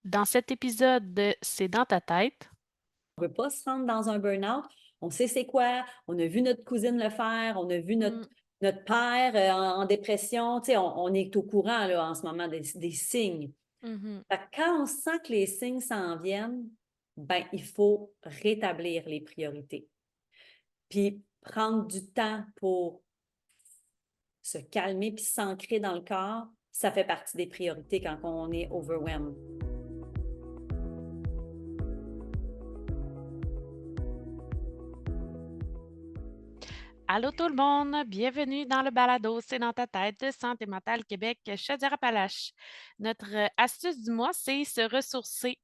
Dans cet épisode de C'est dans ta tête. On veut pas se rendre dans un burn-out. On sait c'est quoi. On a vu notre cousine le faire. On a vu Mmh, notre père en dépression. Tu sais, on est au courant là, en ce moment des signes. mmh. Fait que quand on sent que les signes s'en viennent, ben, il faut rétablir les priorités. Puis prendre du temps pour se calmer puis s'ancrer dans le corps, ça fait partie des priorités quand on est overwhelmed. Allô tout le monde, bienvenue dans le balado C'est dans ta tête de Santé mentale Québec Chaudière-Appalaches. Notre astuce du mois, c'est se ressourcer.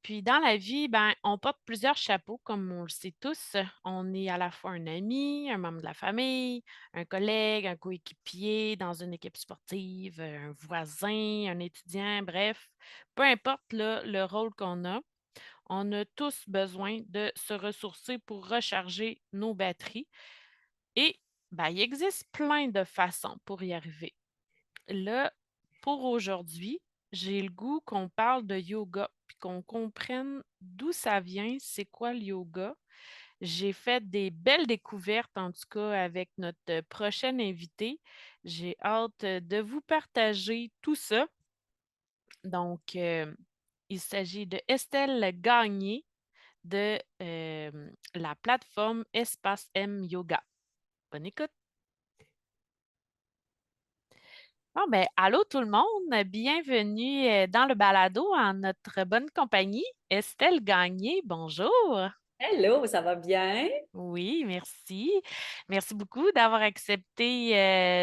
Puis dans la vie, ben, on porte plusieurs chapeaux, comme on le sait tous. On est à la fois un ami, un membre de la famille, un collègue, un coéquipier dans une équipe sportive, un voisin, un étudiant, bref, peu importe là, le rôle qu'on a. On a tous besoin de se ressourcer pour recharger nos batteries. Et ben, il existe plein de façons pour y arriver. Là, pour aujourd'hui, j'ai le goût qu'on parle de yoga, puis qu'on comprenne d'où ça vient, c'est quoi le yoga. J'ai fait des belles découvertes, en tout cas, avec notre prochaine invité. J'ai hâte de vous partager tout ça. Donc, il s'agit de Estelle Gagné de la plateforme Espace M Yoga. Bonne écoute! Bon, ben, allô tout le monde, bienvenue dans le balado en notre bonne compagnie. Estelle Gagné, bonjour. Hello, ça va bien? Oui, merci. Merci beaucoup d'avoir accepté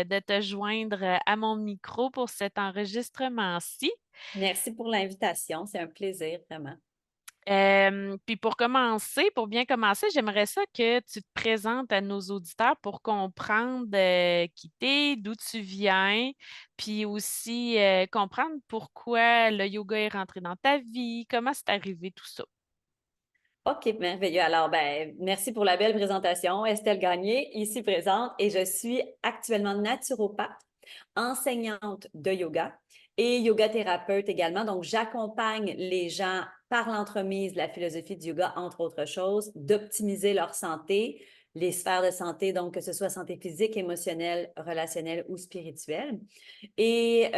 de te joindre à mon micro pour cet enregistrement-ci. Merci pour l'invitation. C'est un plaisir, vraiment. Puis pour bien commencer, j'aimerais ça que tu te présentes à nos auditeurs pour comprendre qui t'es, d'où tu viens, puis aussi comprendre pourquoi le yoga est rentré dans ta vie, comment c'est arrivé tout ça. OK, merveilleux. Alors, ben, merci pour la belle présentation. Estelle Gagné, ici présente, et je suis actuellement naturopathe, enseignante de yoga et yoga thérapeute également. Donc, j'accompagne les gens par l'entremise de la philosophie du yoga, entre autres choses, d'optimiser leur santé, les sphères de santé, donc que ce soit santé physique, émotionnelle, relationnelle ou spirituelle. Et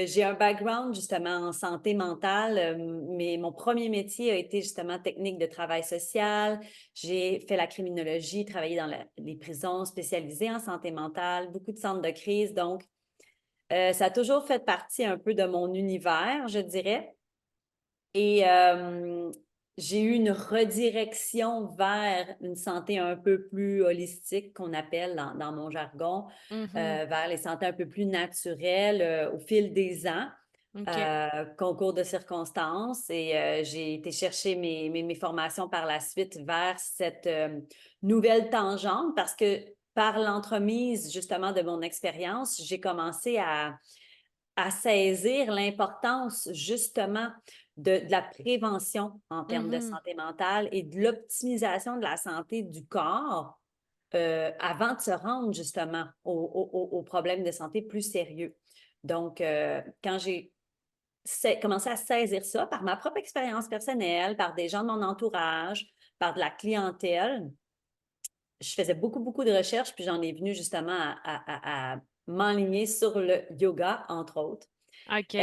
j'ai un background justement en santé mentale, mais mon premier métier a été justement technique de travail social. J'ai fait la criminologie, travaillé dans les prisons spécialisées en santé mentale, beaucoup de centres de crise. Donc, ça a toujours fait partie un peu de mon univers, je dirais. Et j'ai eu une redirection vers une santé un peu plus holistique, qu'on appelle dans mon jargon, Mhm. vers les santé un peu plus naturelles au fil des ans, OK. concours de circonstances. Et j'ai été chercher mes formations par la suite vers cette nouvelle tangente parce que par l'entremise justement de mon expérience, j'ai commencé à saisir l'importance justement de la prévention en termes de Mhm. santé mentale et de l'optimisation de la santé du corps avant de se rendre justement aux problèmes de santé plus sérieux. Donc, quand j'ai commencé à saisir ça par ma propre expérience personnelle, par des gens de mon entourage, par de la clientèle, je faisais beaucoup, beaucoup de recherches, puis j'en ai venu justement à m'enligner sur le yoga, entre autres. OK.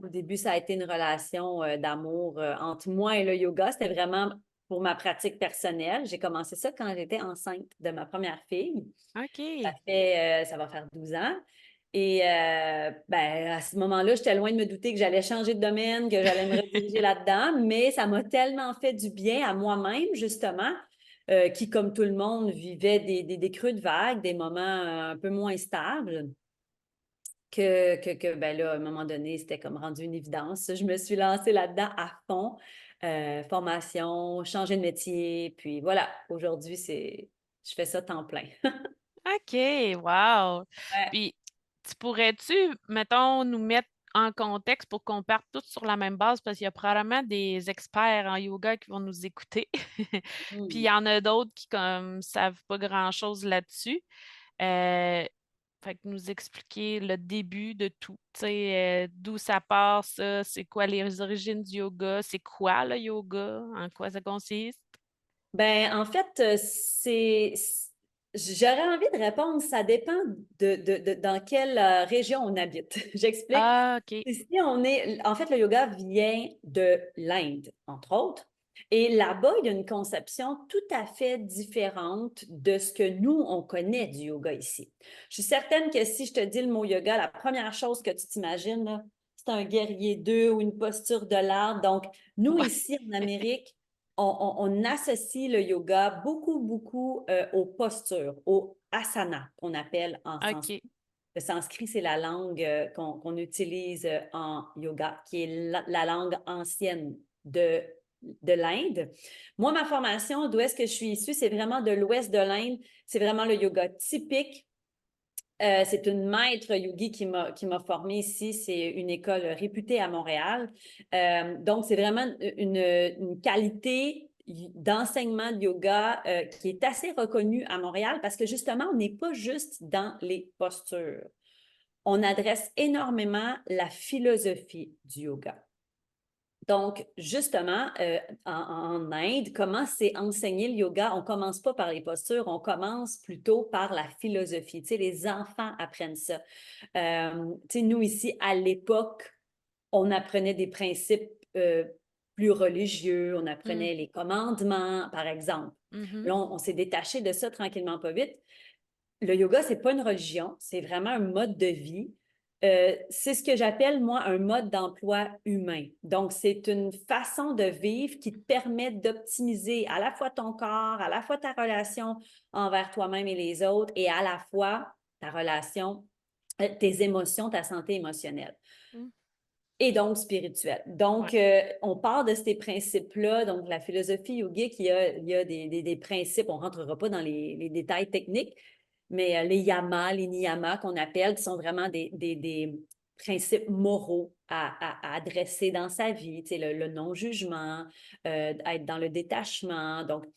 Au début, ça a été une relation d'amour entre moi et le yoga. C'était vraiment pour ma pratique personnelle. J'ai commencé ça quand j'étais enceinte de ma première fille. OK. Ça va faire 12 ans. Et ben, à ce moment-là, j'étais loin de me douter que j'allais changer de domaine, que j'allais me rediriger là-dedans, mais ça m'a tellement fait du bien à moi-même, justement, qui, comme tout le monde, vivait des creux de vague, des moments un peu moins stables ben là, à un moment donné, c'était comme rendu une évidence. Je me suis lancée là-dedans à fond. Formation, changer de métier, puis voilà, aujourd'hui, je fais ça temps plein. OK, wow! Ouais. Puis, tu pourrais-tu, mettons, nous mettre en contexte pour qu'on parte tous sur la même base, parce qu'il y a probablement des experts en yoga qui vont nous écouter. Puis il Mm. y en a d'autres qui comme savent pas grand-chose là-dessus. Euh, Fait que nous expliquer le début de tout, tu sais, d'où ça part ça, c'est quoi les origines du yoga, c'est quoi le yoga, en quoi ça consiste? Ben, en fait, j'aurais envie de répondre, ça dépend dans quelle région on habite. J'explique. Ah, OK. Ici, en fait, le yoga vient de l'Inde, entre autres. Et là-bas, il y a une conception tout à fait différente de ce que nous, on connaît du yoga ici. Je suis certaine que si je te dis le mot yoga, la première chose que tu t'imagines, là, c'est un guerrier d'eux ou une posture de l'art. Donc, nous, Ouais, ici, en Amérique, on associe le yoga beaucoup, beaucoup aux postures, au asana, qu'on appelle en sanskrit. OK. Le sanskrit, c'est la langue qu'on utilise en yoga, qui est la langue ancienne de l'Inde. Moi, ma formation, d'où est-ce que je suis issue, c'est vraiment de l'ouest de l'Inde. C'est vraiment le yoga typique. C'est une maître yogi qui m'a formée ici. C'est une école réputée à Montréal. Donc, c'est vraiment une qualité d'enseignement de yoga qui est assez reconnue à Montréal parce que justement, on n'est pas juste dans les postures. On adresse énormément la philosophie du yoga. Donc, justement, en Inde, comment c'est enseigné le yoga? On ne commence pas par les postures, on commence plutôt par la philosophie. Tu sais, les enfants apprennent ça. Tu sais, nous, ici, à l'époque, on apprenait des principes plus religieux, on Mmh. apprenait les commandements, par exemple. Mmh. Là, on s'est détaché de ça tranquillement, pas vite. Le yoga, c'est pas une religion, c'est vraiment un mode de vie. C'est ce que j'appelle, moi, un mode d'emploi humain. Donc, c'est une façon de vivre qui te permet d'optimiser à la fois ton corps, à la fois ta relation envers toi-même et les autres, et à la fois ta relation, tes émotions, ta santé émotionnelle Mmh. et donc spirituelle. Ouais. Donc, on part de ces principes-là. Donc, la philosophie yogique, il y a des principes, on ne rentrera pas dans les détails techniques, mais les yamas, les niyamas qu'on appelle, qui sont vraiment des principes moraux à adresser dans sa vie, tu sais, le non-jugement, être dans le détachement, donc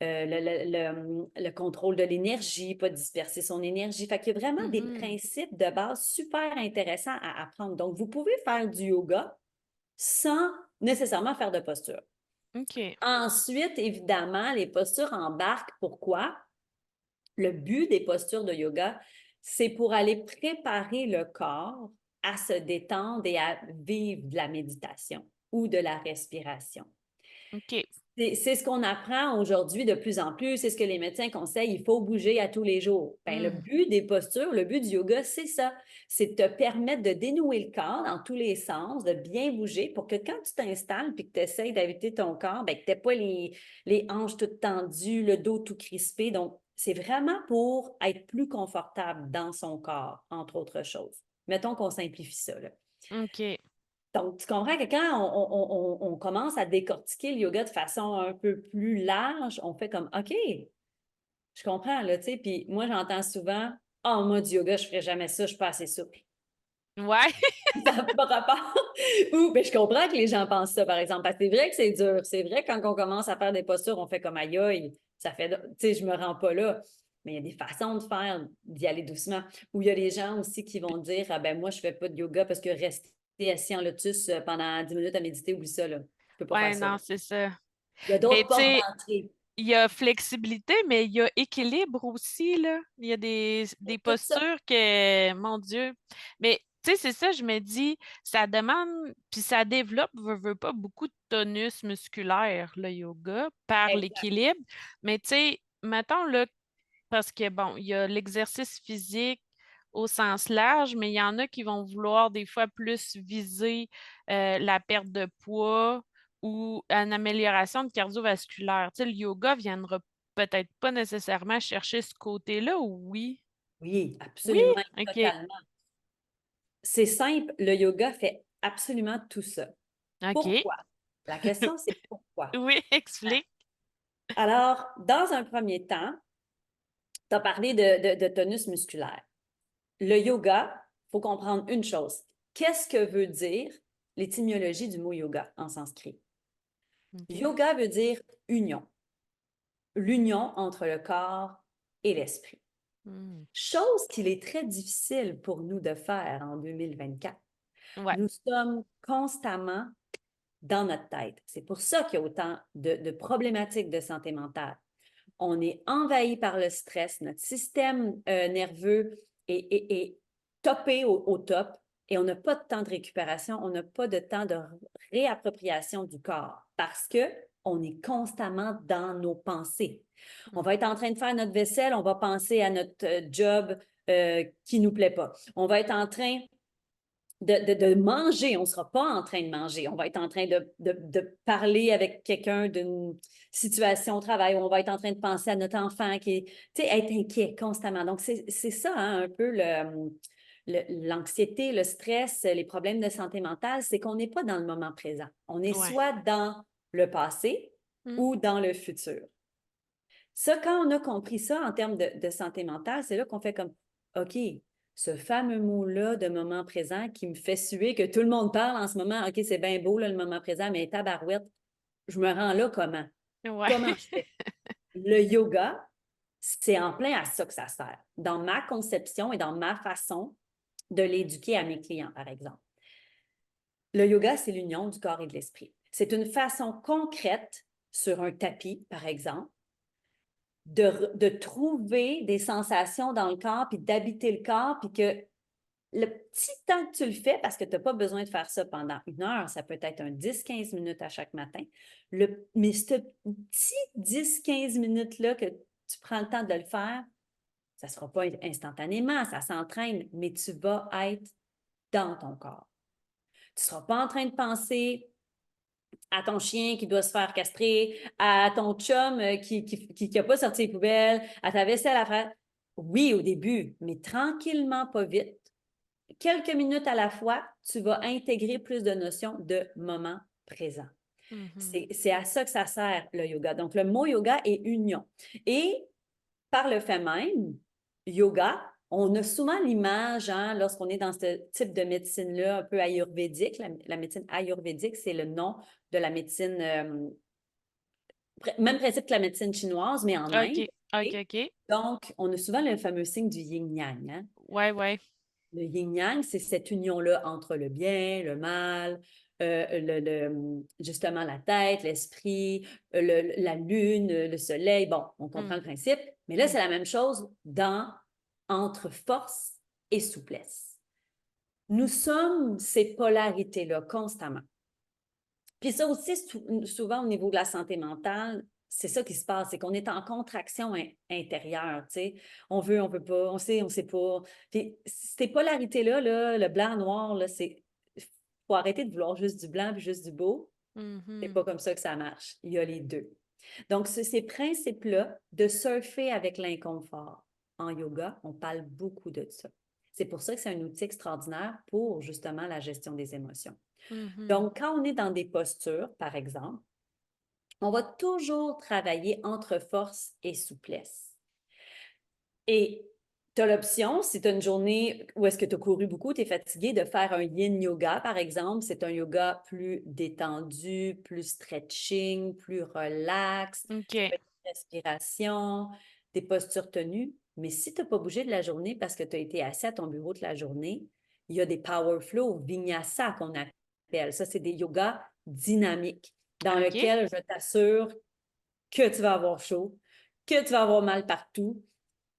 le contrôle de l'énergie, pas disperser son énergie. Fait qu'il y a vraiment des Mmh. principes de base super intéressants à apprendre. Donc, vous pouvez faire du yoga sans nécessairement faire de posture. OK. Ensuite, évidemment, les postures embarquent. Pourquoi? Le but des postures de yoga, c'est pour aller préparer le corps à se détendre et à vivre de la méditation ou de la respiration. OK. C'est ce qu'on apprend aujourd'hui de plus en plus, c'est ce que les médecins conseillent, il faut bouger à tous les jours. Ben, le Mmh. but des postures, le but du yoga, c'est ça, c'est de te permettre de dénouer le corps dans tous les sens, de bien bouger pour que quand tu t'installes puis que tu essaies d'habiter ton corps, ben, que tu n'aies pas les hanches toutes tendues, le dos tout crispé. Donc, c'est vraiment pour être plus confortable dans son corps, entre autres choses. Mettons qu'on simplifie ça, là. OK. Donc, tu comprends que quand on commence à décortiquer le yoga de façon un peu plus large, on fait comme OK, je comprends, là, tu sais. Puis moi, j'entends souvent oh, moi, du yoga, je ne ferai jamais ça, je ne suis pas assez souple. Ouais. Ça n'a pas rapport. Ou, ben, je comprends que les gens pensent ça, par exemple, parce que c'est vrai que c'est dur. C'est vrai, quand on commence à faire des postures, on fait comme aïe, aïe, ça fait, tu sais, je me rends pas là. Mais il y a des façons de faire, d'y aller doucement. Ou il y a des gens aussi qui vont dire, ah ben moi, je fais pas de yoga parce que rester assis en lotus pendant 10 minutes à méditer, oublie ça, là. Je peux pas faire Ouais, ça, là. non, c'est ça. Il y a Mais d'autres tu portes sais, d'entrée. il y a flexibilité, mais il y a équilibre aussi, là. Il y a des Tout ça. postures que, mon Dieu. Mais tu sais, c'est ça, je me dis, ça demande, puis ça développe, veut pas, beaucoup de tonus musculaire, le yoga, par Exact. l'équilibre. Mais tu sais, mettons, là, parce que, bon, il y a l'exercice physique au sens large, mais il y en a qui vont vouloir des fois plus viser la perte de poids ou une amélioration de cardiovasculaire. Tu sais, le yoga viendra peut-être pas nécessairement chercher ce côté-là, ou oui? Oui, Oui? absolument, OK. totalement. C'est simple, le yoga fait absolument tout ça. OK. Pourquoi? La question, c'est pourquoi? Oui, explique. Alors, dans un premier temps, tu as parlé de tonus musculaire. Le yoga, il faut comprendre une chose. Qu'est-ce que veut dire l'étymologie du mot yoga en sanskrit? OK. Yoga veut dire union, l'union entre le corps et l'esprit. Mmh. Chose qu'il est très difficile pour nous de faire en 2024. Ouais. Nous sommes constamment dans notre tête. C'est pour ça qu'il y a autant de problématiques de santé mentale. On est envahi par le stress, notre système nerveux est topé au top et on n'a pas de temps de récupération, on n'a pas de temps de réappropriation du corps parce que on est constamment dans nos pensées. On Mmh. va être en train de faire notre vaisselle, on va penser à notre job qui ne nous plaît pas. On va être en train de manger, on ne sera pas en train de manger. On va être en train de parler avec quelqu'un d'une situation au travail, on va être en train de penser à notre enfant qui est, tu sais, être inquiet constamment. Donc, c'est ça, hein, un peu l'anxiété, le stress, les problèmes de santé mentale, c'est qu'on n'est pas dans le moment présent. On est Ouais. soit dans le passé Mmh. ou dans le futur. Ça, quand on a compris ça en termes de santé mentale, c'est là qu'on fait comme, OK, ce fameux mot-là de moment présent qui me fait suer, que tout le monde parle en ce moment, OK, c'est bien beau, là, le moment présent, mais tabarouette, je me rends là comment? Ouais. Comment je fais? Le yoga, c'est en plein à ça que ça sert, dans ma conception et dans ma façon de l'éduquer à mes clients, par exemple. Le yoga, c'est l'union du corps et de l'esprit. C'est une façon concrète sur un tapis, par exemple, de trouver des sensations dans le corps, puis d'habiter le corps, puis que le petit temps que tu le fais, parce que tu n'as pas besoin de faire ça pendant 1 heure, ça peut être un 10-15 minutes à chaque matin, mais ce petit 10-15 minutes-là que tu prends le temps de le faire, ça ne sera pas instantanément, ça s'entraîne, mais tu vas être dans ton corps. Tu ne seras pas en train de penser à ton chien qui doit se faire castrer, à ton chum qui n'a pas sorti les poubelles, à ta vaisselle à faire. Oui, au début, mais tranquillement, pas vite. Quelques minutes à la fois, tu vas intégrer plus de notions de moment présent. Mmh. C'est à ça que ça sert, le yoga. Donc, le mot yoga est union. Et par le fait même, yoga, on a souvent l'image, hein, lorsqu'on est dans ce type de médecine-là, un peu ayurvédique. La médecine ayurvédique, c'est le nom de la médecine, même principe que la médecine chinoise, mais en Inde. OK. OK, Et OK. donc, on a souvent le fameux signe du yin-yang. Hein? Ouais, ouais. Le yin-yang, c'est cette union-là entre le bien, le mal, justement la tête, l'esprit, la lune, le soleil. Bon, on comprend Mmh. le principe, mais là, Mmh. c'est la même chose entre force et souplesse. Nous sommes ces polarités-là constamment. Puis ça aussi, souvent au niveau de la santé mentale, c'est ça qui se passe, c'est qu'on est en contraction intérieure, tu sais. On veut pas, on sait pas. Puis ces polarités-là, là, le blanc-noir, là, faut arrêter de vouloir juste du blanc puis juste du beau. C'est Mmh. pas comme ça que ça marche. Il y a les deux. Donc, ces principes-là de surfer avec l'inconfort en yoga, on parle beaucoup de ça. C'est pour ça que c'est un outil extraordinaire pour justement la gestion des émotions. Mmh. Donc, quand on est dans des postures, par exemple, on va toujours travailler entre force et souplesse. Et tu as l'option, si tu as une journée où est-ce que tu as couru beaucoup, tu es fatigué, de faire un yin yoga, par exemple. C'est un yoga plus détendu, plus stretching, plus relax, OK. respiration, des postures tenues. Mais si tu n'as pas bougé de la journée parce que tu as été assis à ton bureau toute la journée, il y a des power flow, vinyasa qu'on appelle. Ça, c'est des yogas dynamiques dans OK. lesquels je t'assure que tu vas avoir chaud, que tu vas avoir mal partout.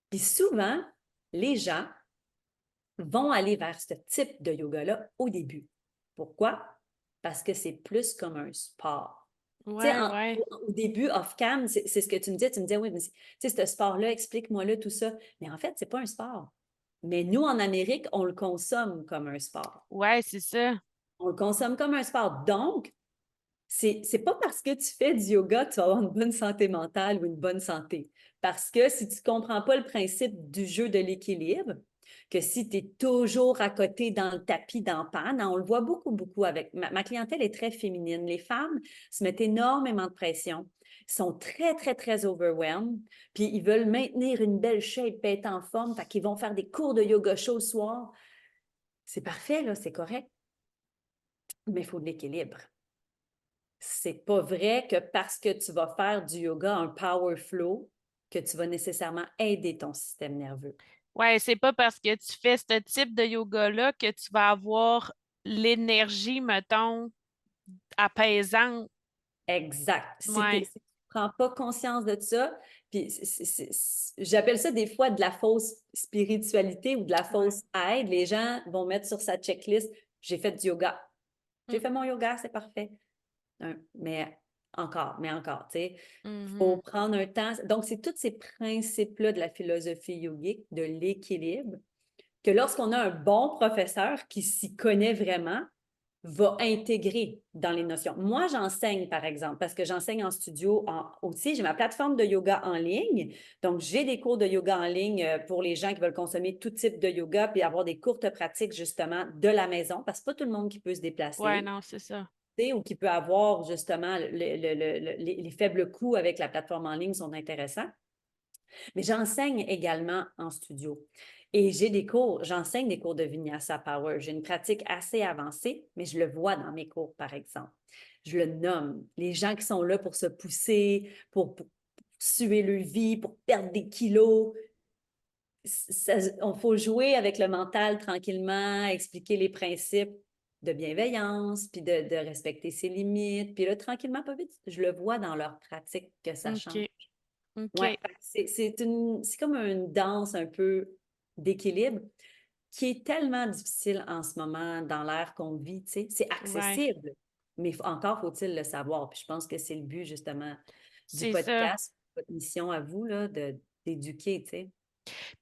Puis souvent, les gens vont aller vers ce type de yoga-là au début. Pourquoi? Parce que c'est plus comme un sport. Tu sais, Ouais, ouais. au début, off-cam, c'est ce que tu me disais. Tu me disais, oui, mais tu sais, ce sport-là, explique-moi-le, tout ça. Mais en fait, c'est pas un sport. Mais nous, en Amérique, on le consomme comme un sport. Ouais, c'est ça. On le consomme comme un sport. Donc, c'est pas parce que tu fais du yoga que tu vas avoir une bonne santé mentale ou une bonne santé. Parce que si tu ne comprends pas le principe du jeu de l'équilibre, que si tu es toujours à côté dans le tapis, dans le panne, hein, on le voit beaucoup, beaucoup avec. Ma clientèle est très féminine. Les femmes se mettent énormément de pression, sont très, très, très overwhelmed, puis ils veulent maintenir une belle shape, être en forme, fait qu'ils vont faire des cours de yoga chaud le soir. C'est parfait, là, c'est correct, mais il faut de l'équilibre. C'est pas vrai que parce que tu vas faire du yoga, un power flow, que tu vas nécessairement aider ton système nerveux. Ouais, c'est pas parce que tu fais ce type de yoga-là que tu vas avoir l'énergie, mettons, apaisante. Exact. Ouais. Si tu prends pas conscience de ça, puis j'appelle ça des fois de la fausse spiritualité ou de la Ouais. fausse aide. Les gens vont mettre sur sa checklist, j'ai fait du yoga. J'ai Mm. fait mon yoga, c'est parfait. Mais encore, tu sais, il faut Mhm. prendre un temps. Donc, c'est tous ces principes-là de la philosophie yogique, de l'équilibre, que lorsqu'on a un bon professeur qui s'y connaît vraiment, va intégrer dans les notions. Moi, j'enseigne, par exemple, parce que j'enseigne en studio aussi. J'ai ma plateforme de yoga en ligne. Donc, j'ai des cours de yoga en ligne pour les gens qui veulent consommer tout type de yoga puis avoir des courtes pratiques, justement, de la maison, parce que pas tout le monde qui peut se Ouais, déplacer non, c'est ça. ou qui peut avoir, justement, les faibles coûts avec la plateforme en ligne sont intéressants. Mais j'enseigne également en studio. Et j'enseigne des cours de Vinyasa Power. J'ai une pratique assez avancée, mais je le vois dans mes cours, par exemple. Je le nomme. Les gens qui sont là pour se pousser, pour suer leur vie, pour perdre des kilos. Il faut jouer avec le mental tranquillement, expliquer les principes de bienveillance, puis de respecter ses limites. Puis là, tranquillement, pas vite, je le vois dans leur pratique que ça change. OK. Ouais, OK. c'est comme une danse un peu d'équilibre qui est tellement difficile en ce moment dans l'ère qu'on vit, tu sais. C'est Ouais. accessible, mais encore faut-il le savoir. Puis je pense que c'est le but, justement, du C'est ça. podcast, votre mission à vous, là, d'éduquer, tu sais.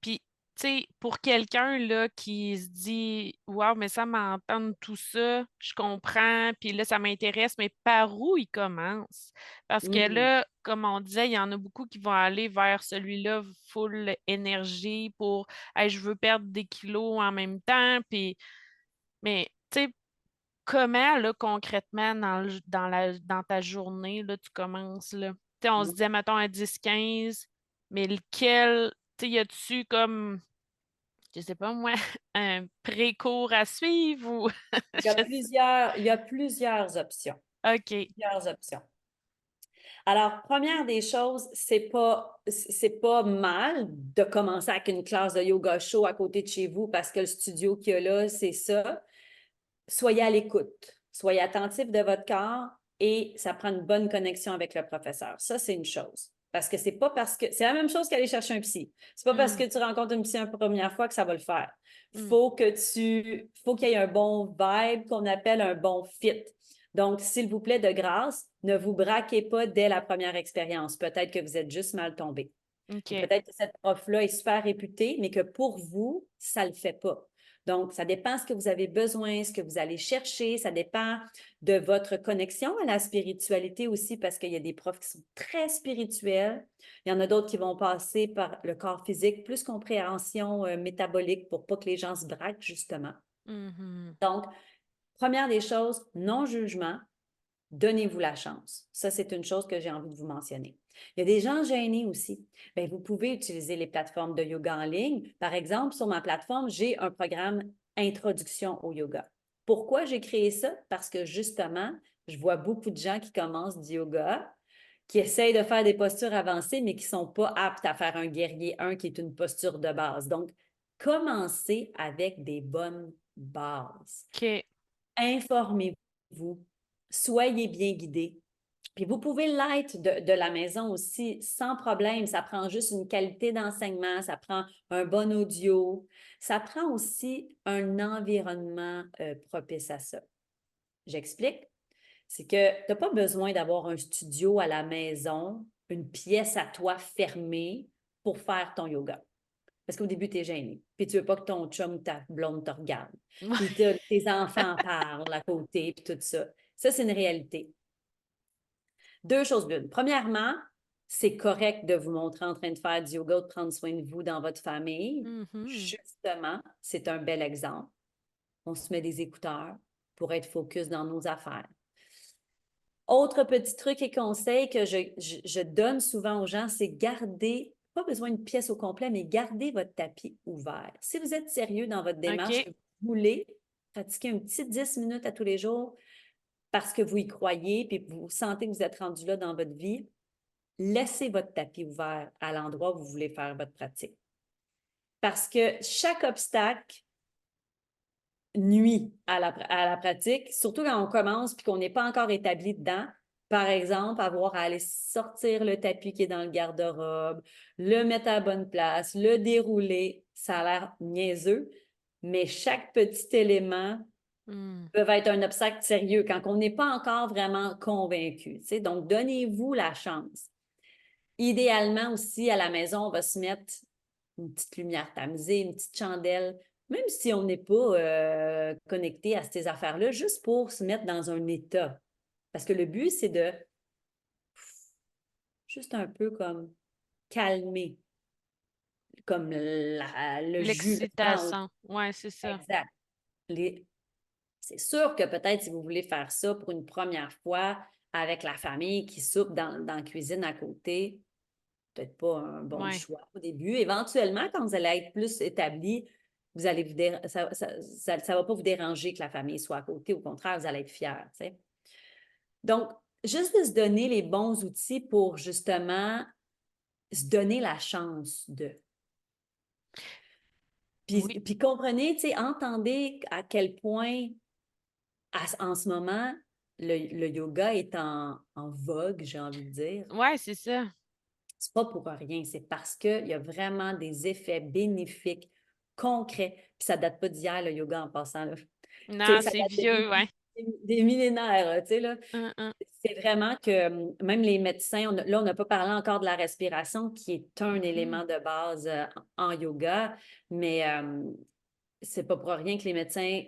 Puis, tu sais, pour quelqu'un là qui se dit waouh, mais ça m'entendre tout ça, je comprends, puis là, ça m'intéresse, mais par où il commence? Parce que Mhm. là, comme on disait, il y en a beaucoup qui vont aller vers celui-là full énergie pour hey, je veux perdre des kilos en même temps, puis mais tu sais, comment là, concrètement dans ta journée, là, tu commences là? Tu sais, on se disait, mettons, à 10-15, mais lequel, tu sais, y a-tu comme je sais pas moi, un pré-cours à suivre ou je sais Il y a plusieurs options. OK. Plusieurs options. Alors, première des choses, c'est pas mal de commencer avec une classe de yoga chaud à côté de chez vous parce que le studio qu'il y a là, c'est ça. Soyez à l'écoute. Soyez attentif de votre corps et ça prend une bonne connexion avec le professeur. Ça, c'est une chose. Parce que c'est pas parce que c'est la même chose qu'aller chercher un psy. C'est pas parce Mmh. que tu rencontres un psy une première fois que ça va le faire. Mmh. Faut qu'il y ait un bon vibe qu'on appelle un bon fit. Donc, s'il vous plaît, de grâce, ne vous braquez pas dès la première expérience. Peut-être que vous êtes juste mal tombé. Ou OK. peut-être que cette prof-là est super réputée, mais que pour vous, ça ne le fait pas. Donc, ça dépend ce que vous avez besoin, ce que vous allez chercher, ça dépend de votre connexion à la spiritualité aussi, parce qu'il y a des profs qui sont très spirituels. Il y en a d'autres qui vont passer par le corps physique, plus compréhension métabolique pour pas que les gens se braquent, justement. Mmh. Donc, première des choses, non-jugement, donnez-vous la chance. Ça, c'est une chose que j'ai envie de vous mentionner. Il y a des gens gênés aussi. Bien, vous pouvez utiliser les plateformes de yoga en ligne. Par exemple, sur ma plateforme, j'ai un programme Introduction au yoga. Pourquoi j'ai créé ça? Parce que justement, je vois beaucoup de gens qui commencent du yoga, qui essayent de faire des postures avancées, mais qui ne sont pas aptes à faire un guerrier 1 qui est une posture de base. Donc, commencez avec des bonnes bases. OK. Informez-vous, soyez bien guidés. Puis vous pouvez l'être de la maison aussi sans problème. Ça prend juste une qualité d'enseignement, ça prend un bon audio, ça prend aussi un environnement propice à ça. J'explique. C'est que tu n'as pas besoin d'avoir un studio à la maison, une pièce à toi fermée pour faire ton yoga. Parce qu'au début, tu es gêné. Puis tu veux pas que ton chum, ta blonde te regarde. Puis tes enfants parlent à côté, puis tout ça. Ça, c'est une réalité. Deux choses l'une. Premièrement, c'est correct de vous montrer en train de faire du yoga, de prendre soin de vous dans votre famille. Mmh. Justement, c'est un bel exemple. On se met des écouteurs pour être focus dans nos affaires. Autre petit truc et conseil que je donne souvent aux gens, c'est garder, pas besoin d'une pièce au complet, mais gardez votre tapis ouvert. Si vous êtes sérieux dans votre démarche, OK. que vous voulez pratiquer un petit 10 minutes à tous les jours parce que vous y croyez, puis vous sentez que vous êtes rendu là dans votre vie, laissez votre tapis ouvert à l'endroit où vous voulez faire votre pratique. Parce que chaque obstacle nuit à la pratique, surtout quand on commence et qu'on n'est pas encore établi dedans. Par exemple, avoir à aller sortir le tapis qui est dans le garde-robe, le mettre à la bonne place, le dérouler, ça a l'air niaiseux, mais chaque petit élément Hmm. peut être un obstacle sérieux quand on n'est pas encore vraiment convaincu. Tu sais. Donc, donnez-vous la chance. Idéalement aussi, à la maison, on va se mettre une petite lumière tamisée, une petite chandelle, même si on n'est pas connecté à ces affaires-là, juste pour se mettre dans un état. Parce que le but, c'est de juste un peu comme calmer, comme le jus, le sang. L'excitation. Ouais, c'est ça. Exact. Les... C'est sûr que peut-être si vous voulez faire ça pour une première fois avec la famille qui soupe dans la cuisine à côté, peut-être pas un bon Ouais. choix au début. Éventuellement, quand vous allez être plus établi, vous allez ça va pas vous déranger que la famille soit à côté. Au contraire, vous allez être fiers. Tu sais. Donc, juste de se donner les bons outils pour justement se donner la chance de. Oui. Puis comprenez, tu sais, entendez à quel point en ce moment, le yoga est en vogue, j'ai envie de dire. Ouais, c'est ça. C'est pas pour rien, c'est parce qu'il y a vraiment des effets bénéfiques concrets. Puis ça date pas d'hier, le yoga en passant. Là. Tu sais, Non, ça c'est date vieux, ouais. des millénaires. Là, tu sais, là. Hum, hum. C'est vraiment que même les médecins, là, on n'a pas parlé encore de la respiration, qui est un Mhm. élément de base en yoga, mais c'est pas pour rien que les médecins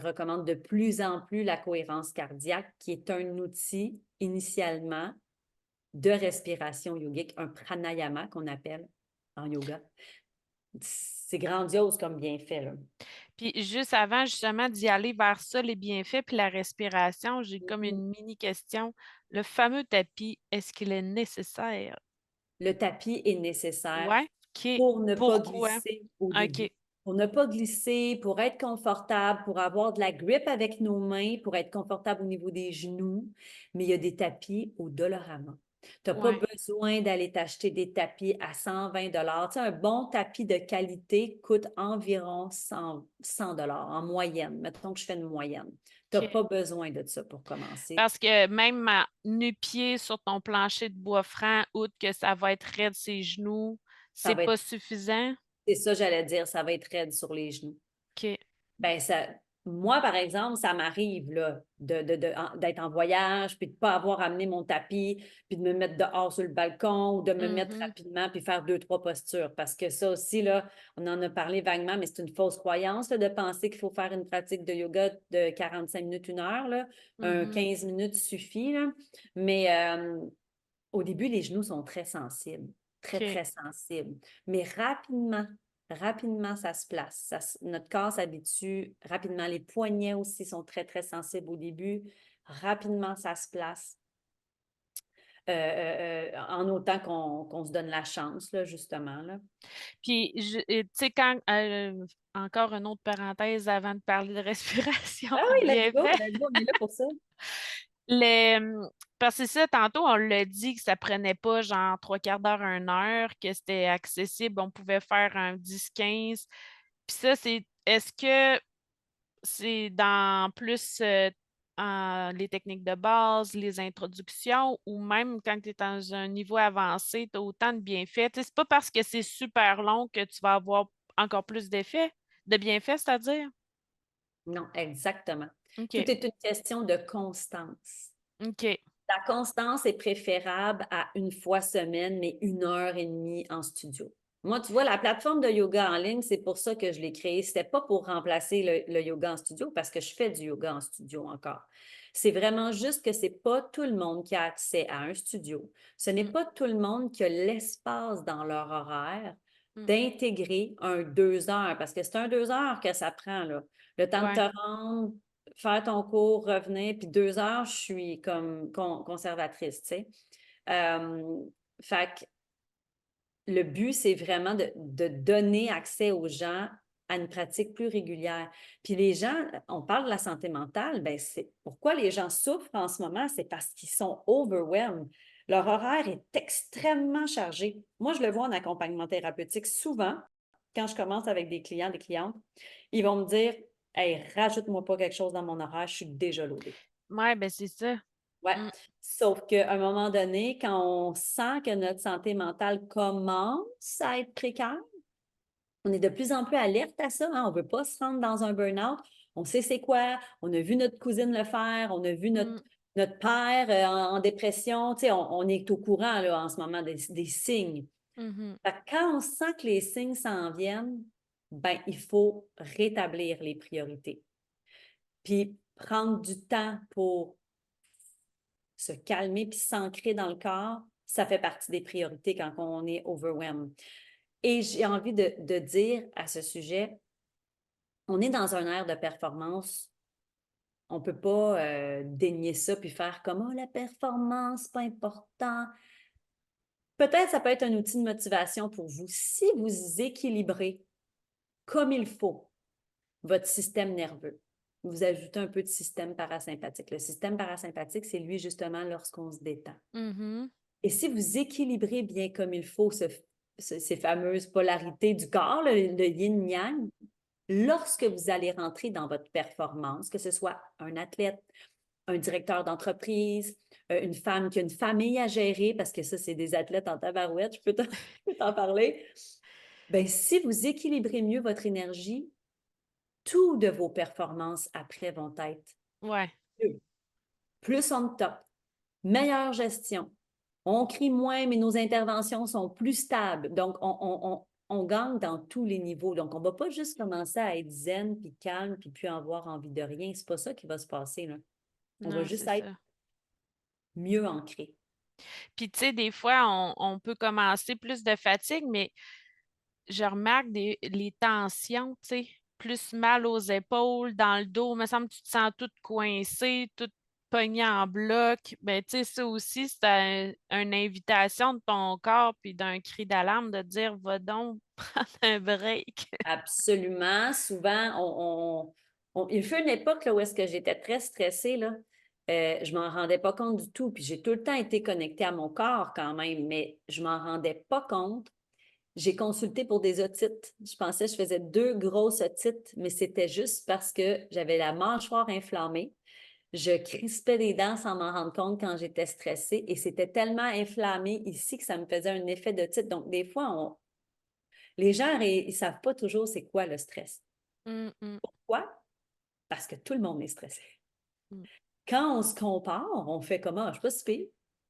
recommandent de plus en plus la cohérence cardiaque, qui est un outil initialement de respiration yogique, un pranayama qu'on appelle en yoga. C'est grandiose comme bienfait, là. Puis juste avant justement d'y aller vers ça, les bienfaits puis la respiration, j'ai comme Mhm. une mini question. Le fameux tapis, est-ce qu'il est nécessaire? Le tapis est nécessaire Ouais, OK. pour ne pas Pourquoi? glisser au OK. début. Pour ne pas glisser, pour être confortable, pour avoir de la grippe avec nos mains, pour être confortable au niveau des genoux. Mais il y a des tapis au Dollarama. Tu n'as pas Ouais, besoin d'aller t'acheter des tapis à 120 $. Tu sais, un bon tapis de qualité coûte environ 100 en moyenne. Mettons que je fais une moyenne. Tu n'as OK. pas besoin de ça pour commencer. Parce que même à nu-pied sur ton plancher de bois franc, outre que ça va être raide ses genoux, Ça c'est va pas être, suffisant? c'est ça, j'allais dire, ça va être raide sur les genoux. OK. Ben moi, par exemple, ça m'arrive là, d'être en voyage, puis de ne pas avoir amené mon tapis, puis de me mettre dehors sur le balcon ou de me mettre Mhm. rapidement, puis faire deux, trois postures. Parce que ça aussi, là, on en a parlé vaguement, mais c'est une fausse croyance là, de penser qu'il faut faire une pratique de yoga de 45 minutes, une heure. Là. Un Mhm. 15 minutes suffit. Là. Mais au début, les genoux sont très sensibles, très, OK. très sensibles. Mais rapidement, ça se place. Notre corps s'habitue rapidement. Les poignets aussi sont très, très sensibles au début. Rapidement, ça se place. En autant qu'on se donne la chance, là, justement. Là. Puis, tu sais, quand, encore une autre parenthèse avant de parler de respiration, Ah puis de oui, bienfaits. let's go, on est là pour ça. Les, parce que c'est ça, tantôt, on l'a dit que ça prenait pas genre trois quarts d'heure, une heure, que c'était accessible, on pouvait faire un 10-15. Puis ça, est-ce que c'est dans plus les techniques de base, les introductions, ou même quand tu es dans un niveau avancé, tu as autant de bienfaits? Tu sais, c'est pas parce que c'est super long que tu vas avoir encore plus d'effets, de bienfaits, c'est-à-dire? Non, exactement. OK. Tout est une question de constance. OK. La constance est préférable à une fois semaine, mais 1 heure et demie en studio. Moi, tu vois, la plateforme de yoga en ligne, c'est pour ça que je l'ai créée. Ce n'était pas pour remplacer le yoga en studio, parce que je fais du yoga en studio encore. C'est vraiment juste que ce n'est pas tout le monde qui a accès à un studio. Ce n'est Mm, pas tout le monde qui a l'espace dans leur horaire mm. d'intégrer un 2 heures, parce que c'est un 2 heures que ça prend, là. Le temps de te Ouais. rendre, faire ton cours, revenir, puis 2 heures, je suis comme conservatrice, tu sais. Euh, fait que le but, c'est vraiment de donner accès aux gens à une pratique plus régulière. Puis les gens, on parle de la santé mentale, ben c'est pourquoi les gens souffrent en ce moment, c'est parce qu'ils sont overwhelmed. Leur horaire est extrêmement chargé. Moi, je le vois en accompagnement thérapeutique souvent, quand je commence avec des clients, des clientes, ils vont me dire: Hey, rajoute-moi pas quelque chose dans mon horaire, je suis déjà loadée. Ouais, ben c'est ça. Ouais. Mmh. Sauf qu'à un moment donné, quand on sent que notre santé mentale commence à être précaire, on est de plus en plus alerte à ça, hein. On ne veut pas se rendre dans un burn-out. On sait c'est quoi. On a vu notre cousine le faire. On a vu Mmh. notre père en dépression. Tu sais, on est au courant là, en ce moment des signes. Mmh. Fait que quand on sent que les signes s'en viennent, ben, il faut rétablir les priorités. Puis prendre du temps pour se calmer puis s'ancrer dans le corps, ça fait partie des priorités quand on est overwhelmed. Et j'ai envie de dire à ce sujet, on est dans un ère de performance. On ne peut pas dénier ça puis faire comme oh, la performance, c'est pas important. Peut-être ça peut être un outil de motivation pour vous si vous équilibrez comme il faut votre système nerveux. Vous ajoutez un peu de système parasympathique. Le système parasympathique, c'est lui justement lorsqu'on se détend. Mmh. Et si vous équilibrez bien comme il faut ces fameuses polarités du corps, le yin-yang, lorsque vous allez rentrer dans votre performance, que ce soit un athlète, un directeur d'entreprise, une femme qui a une famille à gérer, parce que ça, c'est des athlètes en tabarouette, je peux t'en parler. Bien, si vous équilibrez mieux votre énergie, tout de vos performances après vont être Ouais. mieux. Plus on top, meilleure gestion. On crie moins, mais nos interventions sont plus stables. Donc, on gagne dans tous les niveaux. Donc, on ne va pas juste commencer à être zen, puis calme, puis plus avoir envie de rien. C'est pas ça qui va se passer, là. On va Non, juste c'est être ça. mieux ancré. Puis, tu sais, des fois, on peut commencer plus de fatigue, mais je remarque les tensions, tu sais, plus mal aux épaules, dans le dos. Il me semble que tu te sens toute coincée, toute pognée en bloc. Ben, tu sais, ça aussi, c'est une invitation de ton corps puis d'un cri d'alarme de dire, va donc prendre un break. Absolument. Souvent, il fut une époque là, où est-ce que j'étais très stressée, là. Je m'en rendais pas compte du tout. Puis j'ai tout le temps été connectée à mon corps quand même, mais je m'en rendais pas compte. J'ai consulté pour des otites. Je pensais que je faisais 2 grosses otites, mais c'était juste parce que j'avais la mâchoire inflammée. Je crispais les dents sans m'en rendre compte quand j'étais stressée et c'était tellement inflammé ici que ça me faisait un effet d'otite. Donc, des fois, les gens, ils ne savent pas toujours c'est quoi le stress. Hum, hum, Pourquoi? Parce que tout le monde est stressé. hum, Quand on se compare, on fait comment? Je ne suis pas si pire.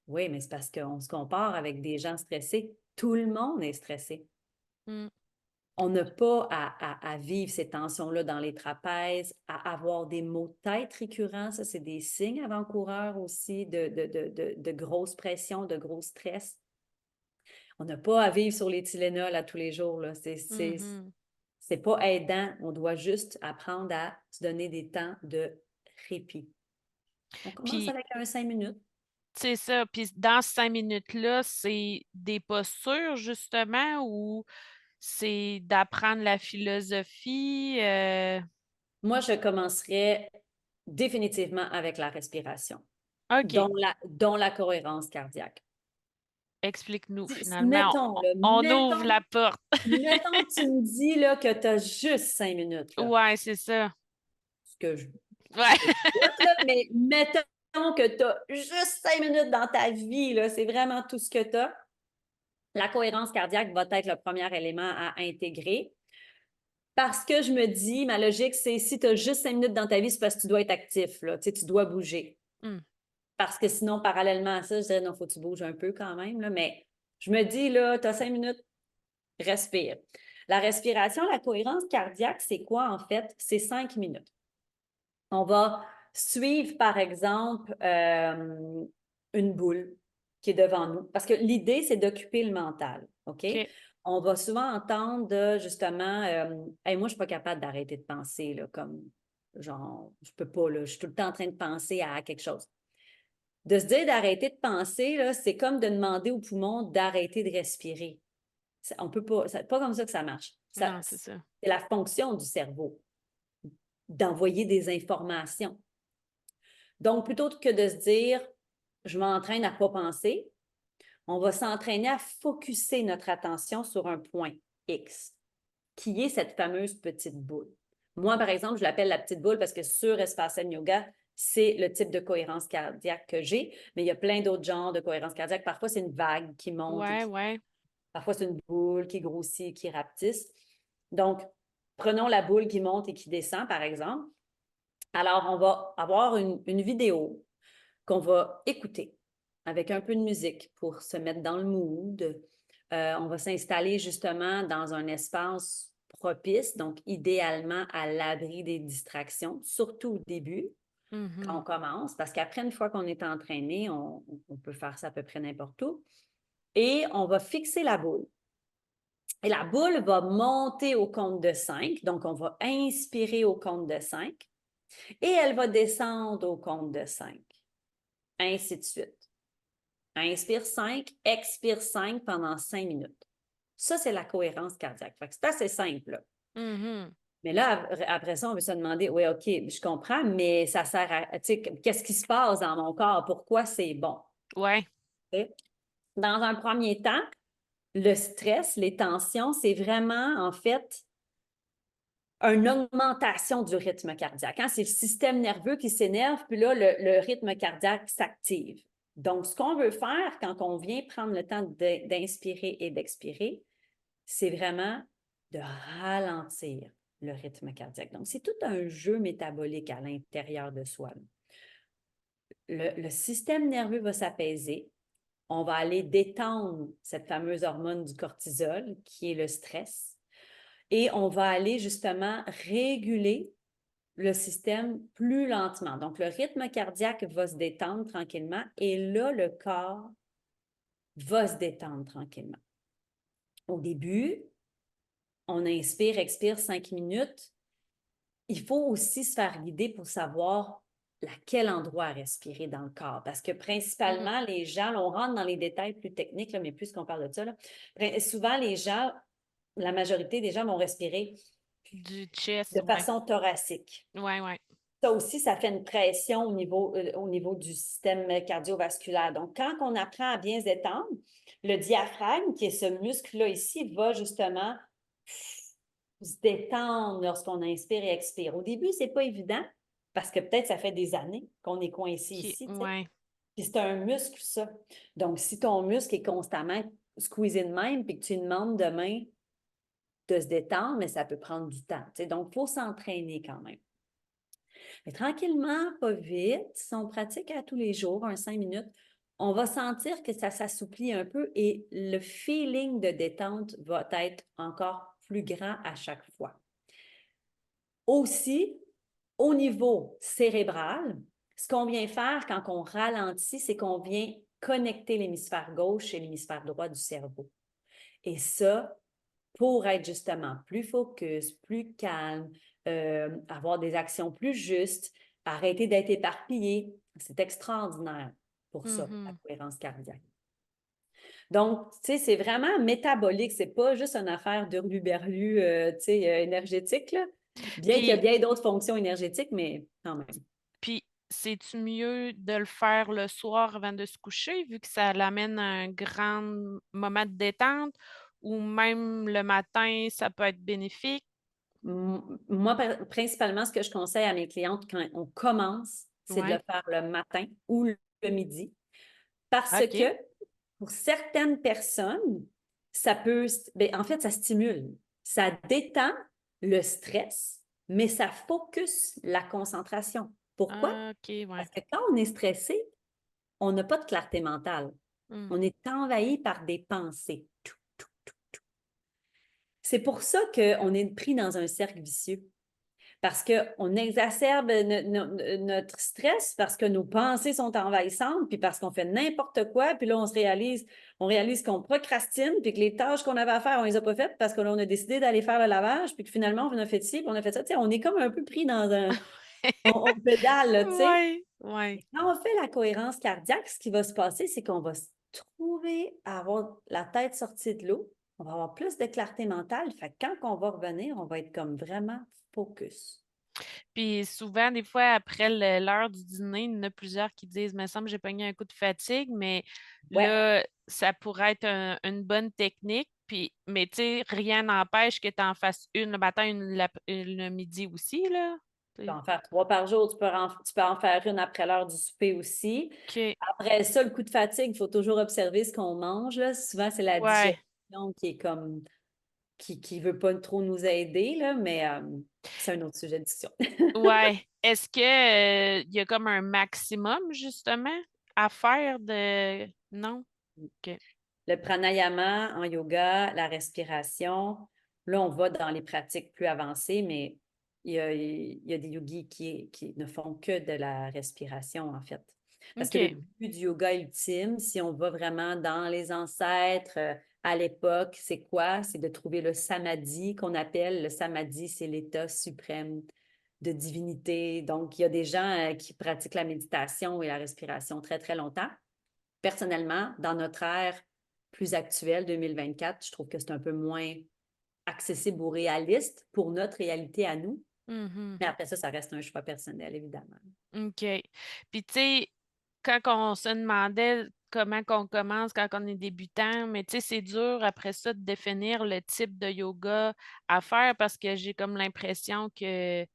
Oui, mais c'est parce qu'on se compare avec des gens stressés. Tout le monde est stressé. hum. On n'a pas à vivre ces tensions-là dans les trapèzes, à avoir des maux de tête récurrents. Ça, c'est des signes avant-coureurs aussi de grosse pression, de gros stress. On n'a pas à vivre sur les Tylenol à tous les jours, là. Mhm. C'est pas aidant. On doit juste apprendre à se donner des temps de répit. On commence Puis, avec un 5 minutes. c'est ça. Puis, dans ces 5 minutes-là, c'est des postures, justement, ou c'est d'apprendre la philosophie? Moi, je commencerai définitivement avec la respiration, OK. dont la cohérence cardiaque. Explique-nous, finalement. Mettons, là, On ouvre la porte. mettons que tu me dis là, que tu as juste 5 minutes, là, Ouais, c'est ça. ce que je, Ouais. ce que je doute, là, mais mettons que tu as juste 5 minutes dans ta vie, là, c'est vraiment tout ce que tu as. La cohérence cardiaque va être le premier élément à intégrer. Parce que je me dis, ma logique, c'est si tu as juste 5 minutes dans ta vie, c'est parce que tu dois être actif, là, tu sais, tu dois bouger. Hum. Parce que sinon, parallèlement à ça, je dirais, non, faut que tu bouges un peu quand même, là, mais je me dis, là, tu as 5 minutes, respire. La respiration, la cohérence cardiaque, c'est quoi en fait? C'est 5 minutes. On va suivre, par exemple, une boule qui est devant nous. Parce que l'idée, c'est d'occuper le mental. OK? OK. On va souvent entendre justement, hey, moi, je ne suis pas capable d'arrêter de penser, là, comme genre, je peux pas, là, je suis tout le temps en train de penser à quelque chose. De se dire d'arrêter de penser, là, c'est comme de demander aux poumons d'arrêter de respirer. On peut pas, c'est pas comme ça que ça marche. Non, c'est ça. C'est la fonction du cerveau d'envoyer des informations. Donc, plutôt que de se dire, je m'entraîne à ne pas penser, on va s'entraîner à focusser notre attention sur un point X, qui est cette fameuse petite boule. Moi, par exemple, je l'appelle la petite boule parce que sur Espace Zen Yoga, c'est le type de cohérence cardiaque que j'ai, mais il y a plein d'autres genres de cohérence cardiaque. Parfois, c'est une vague qui monte et Ouais, qui... ouais. Parfois, c'est une boule qui grossit, qui rapetisse. Donc, prenons la boule qui monte et qui descend, par exemple. Alors, on va avoir une vidéo qu'on va écouter avec un peu de musique pour se mettre dans le mood. On va s'installer justement dans un espace propice, donc idéalement à l'abri des distractions, surtout au début, quand on Mhm. commence, parce qu'après, une fois qu'on est entraîné, on peut faire ça à peu près n'importe où. Et on va fixer la boule. Et la boule va monter au compte de 5. Donc, on va inspirer au compte de 5 et elle va descendre au compte de 5. Ainsi de suite. Inspire 5, expire 5 pendant 5 minutes. Ça, c'est la cohérence cardiaque. C'est assez simple. Mhm. Mais là, après ça, on veut se demander, oui, OK, je comprends, mais ça sert à, tu sais, qu'est-ce qui se passe dans mon corps? Pourquoi c'est bon? Ouais. Dans un premier temps, le stress, les tensions, c'est vraiment, en fait, une augmentation du rythme cardiaque. Hein? C'est le système nerveux qui s'énerve, puis là, le rythme cardiaque s'active. Donc, ce qu'on veut faire quand on vient prendre le temps d'inspirer et d'expirer, c'est vraiment de ralentir le rythme cardiaque. Donc, c'est tout un jeu métabolique à l'intérieur de soi. Le système nerveux va s'apaiser. On va aller détendre cette fameuse hormone du cortisol, qui est le stress. Et on va aller justement réguler le système plus lentement. Donc, le rythme cardiaque va se détendre tranquillement et là, le corps va se détendre tranquillement. Au début, on inspire, expire 5 minutes. Il faut aussi se faire guider pour savoir quel endroit respirer dans le corps. Parce que Mhm. principalement, les gens, là, on rentre dans les détails plus techniques, là, mais puisqu'on parle de ça, là, souvent, les gens, la majorité des gens vont respirer Du chess, de ouais. façon thoracique. Ouais, ouais. Ça aussi, ça fait une pression au niveau du système cardiovasculaire. Donc, quand on apprend à bien se détendre, le diaphragme, qui est ce muscle-là ici, va justement se détendre lorsqu'on inspire et expire. Au début, c'est pas évident parce que peut-être ça fait des années qu'on est coincé OK, ici, tu sais. ouais. Puis c'est un muscle, ça. Donc, si ton muscle est constamment squeezé de même, puis que tu lui demandes demain de se détendre, mais ça peut prendre du temps, tu sais. Donc, il faut s'entraîner quand même. Mais tranquillement, pas vite, si on pratique à tous les jours, 5 minutes, on va sentir que ça s'assouplit un peu et le feeling de détente va être encore plus grand à chaque fois. Aussi, au niveau cérébral, ce qu'on vient faire quand on ralentit, c'est qu'on vient connecter l'hémisphère gauche et l'hémisphère droit du cerveau. Et ça, pour être justement plus focus, plus calme, avoir des actions plus justes, arrêter d'être éparpillé. C'est extraordinaire pour ça, la Mhm. cohérence cardiaque. Donc, tu sais, c'est vraiment métabolique. C'est pas juste une affaire d'hurluberlu, tu sais, énergétique, là. Bien qu'il y a Puis, bien d'autres fonctions énergétiques, mais quand même. puis, c'est-tu mieux de le faire le soir avant de se coucher, vu que ça l'amène à un grand moment de détente, ou même le matin, ça peut être bénéfique? Moi, principalement, ce que je conseille à mes clientes quand on commence, c'est de le Ouais. faire le matin ou le midi. Parce OK. que pour certaines personnes, ça peut, bien, en fait, ça stimule, ça détend le stress, mais ça focus la concentration. Pourquoi? OK, ouais. Parce que quand on est stressé, on n'a pas de clarté mentale. Mm. On est envahi par des pensées. C'est pour ça qu'on est pris dans un cercle vicieux. Parce qu'on exacerbe notre stress, parce que nos pensées sont envahissantes, puis parce qu'on fait n'importe quoi, puis là, on réalise qu'on procrastine, puis que les tâches qu'on avait à faire, on les a pas faites parce qu'on a décidé d'aller faire le lavage, puis que finalement, on a fait ci, puis on a fait ça. Tu sais, on est comme un peu pris dans un... On pédale, là, tu sais. Ouais, ouais. Quand on fait la cohérence cardiaque, ce qui va se passer, c'est qu'on va se trouver à avoir la tête sortie de l'eau, on va avoir plus de clarté mentale. Fait que quand on va revenir, on va être comme vraiment focus. Puis souvent, des fois, après l'heure du dîner, il y en a plusieurs qui disent, me semble, j'ai pogné un coup de fatigue, mais Ouais, là, ça pourrait être une bonne technique. Puis, mais tu sais, rien n'empêche que tu en fasses une le matin, une le midi aussi, là. tu peux Tu en faire 3 par jour. Tu peux en faire une après l'heure du souper aussi. OK. Après ça, le coup de fatigue, il faut toujours observer ce qu'on mange, là. Souvent, c'est la Ouais. digestion qui est comme qui veut pas trop nous aider, là, mais c'est un autre sujet de discussion. Ouais. Est-ce que, il y a comme un maximum, justement, à faire de. Non? OK. Le pranayama en yoga, la respiration, là, on va dans les pratiques plus avancées, mais il y a des yogis qui ne font que de la respiration, en fait. Parce que le OK. but du yoga ultime, si on va vraiment dans les ancêtres, à l'époque, c'est quoi? C'est de trouver le samadhi qu'on appelle. Le samadhi, c'est l'état suprême de divinité. Donc, il y a des gens qui pratiquent la méditation et la respiration très, très longtemps. Personnellement, dans notre ère plus actuelle, 2024, je trouve que c'est un peu moins accessible ou réaliste pour notre réalité à nous. Mhm. Mais après ça, ça reste un choix personnel, évidemment. OK. Puis, tu sais, quand on se demandait comment qu'on commence quand on est débutant, mais tu sais, c'est dur après ça de définir le type de yoga à faire parce que j'ai comme l'impression que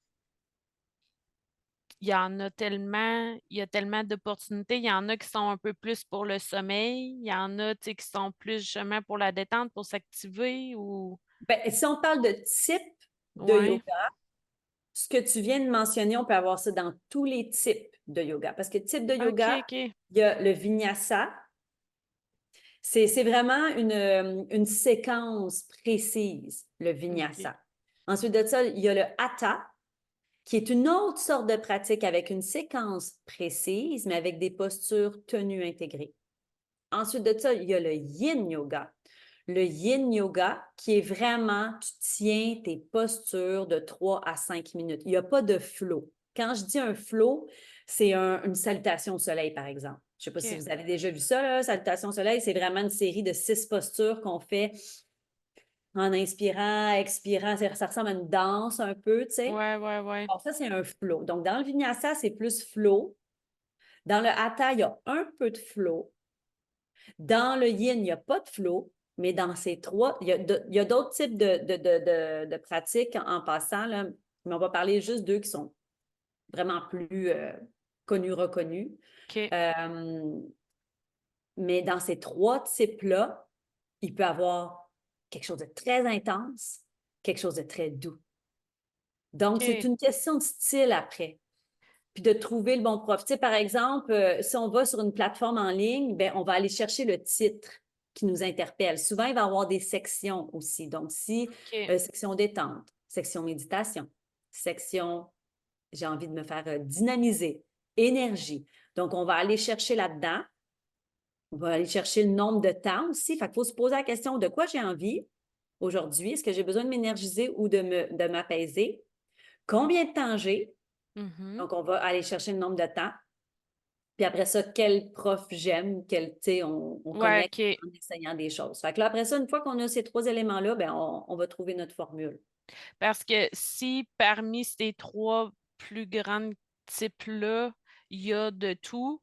il y a tellement d'opportunités. Il y en a qui sont un peu plus pour le sommeil, il y en a, tu sais, qui sont plus justement pour la détente, pour s'activer ou. Ben, si on parle de type de Ouais. yoga, ce que tu viens de mentionner, on peut avoir ça dans tous les types de yoga. Parce que type de OK, yoga, OK. il y a le vinyasa. C'est vraiment une séquence précise, le OK. vinyasa. Ensuite de ça, il y a le hatha, qui est une autre sorte de pratique avec une séquence précise, mais avec des postures tenues intégrées. Ensuite de ça, il y a le yin yoga. Le yin yoga, qui est vraiment, tu tiens tes postures de 3 à 5 minutes. Il n'y a pas de flow. Quand je dis un flow, c'est une salutation au soleil, par exemple. Je ne sais pas si OK. vous avez déjà vu ça, là. Salutation au soleil, c'est vraiment une série de 6 postures qu'on fait en inspirant, expirant. Ça ressemble à une danse un peu, tu sais. Ouais, ouais, ouais. Alors, ça, c'est un flow. Donc, dans le vinyasa, c'est plus flow. Dans le hatha, il y a un peu de flow. Dans le yin, il n'y a pas de flow. Mais dans ces trois, il y a d'autres types de pratiques en passant, là, mais on va parler juste d'eux qui sont vraiment plus connus, reconnus. OK. Euh, mais dans ces trois types-là, il peut y avoir quelque chose de très intense, quelque chose de très doux. Donc, c'est OK. une question de style après. Puis de trouver le bon prof. Tu sais, par exemple, si on va sur une plateforme en ligne, ben, on va aller chercher le titre qui nous interpelle. Souvent, il va y avoir des sections aussi. Donc, si OK. section détente, section méditation, section j'ai envie de me faire dynamiser, énergie. Donc, on va aller chercher là-dedans. On va aller chercher le nombre de temps aussi. Fait qu'il faut se poser la question de quoi j'ai envie aujourd'hui. Est-ce que j'ai besoin de m'énergiser ou de m'apaiser? Combien de temps j'ai? Mhm. Donc, on va aller chercher le nombre de temps. Puis après ça, quel prof j'aime, on Ouais, connecte OK. en essayant des choses. Fait que là, après ça, une fois qu'on a ces trois éléments-là, ben, on va trouver notre formule. Parce que si parmi ces trois plus grands types-là, il y a de tout,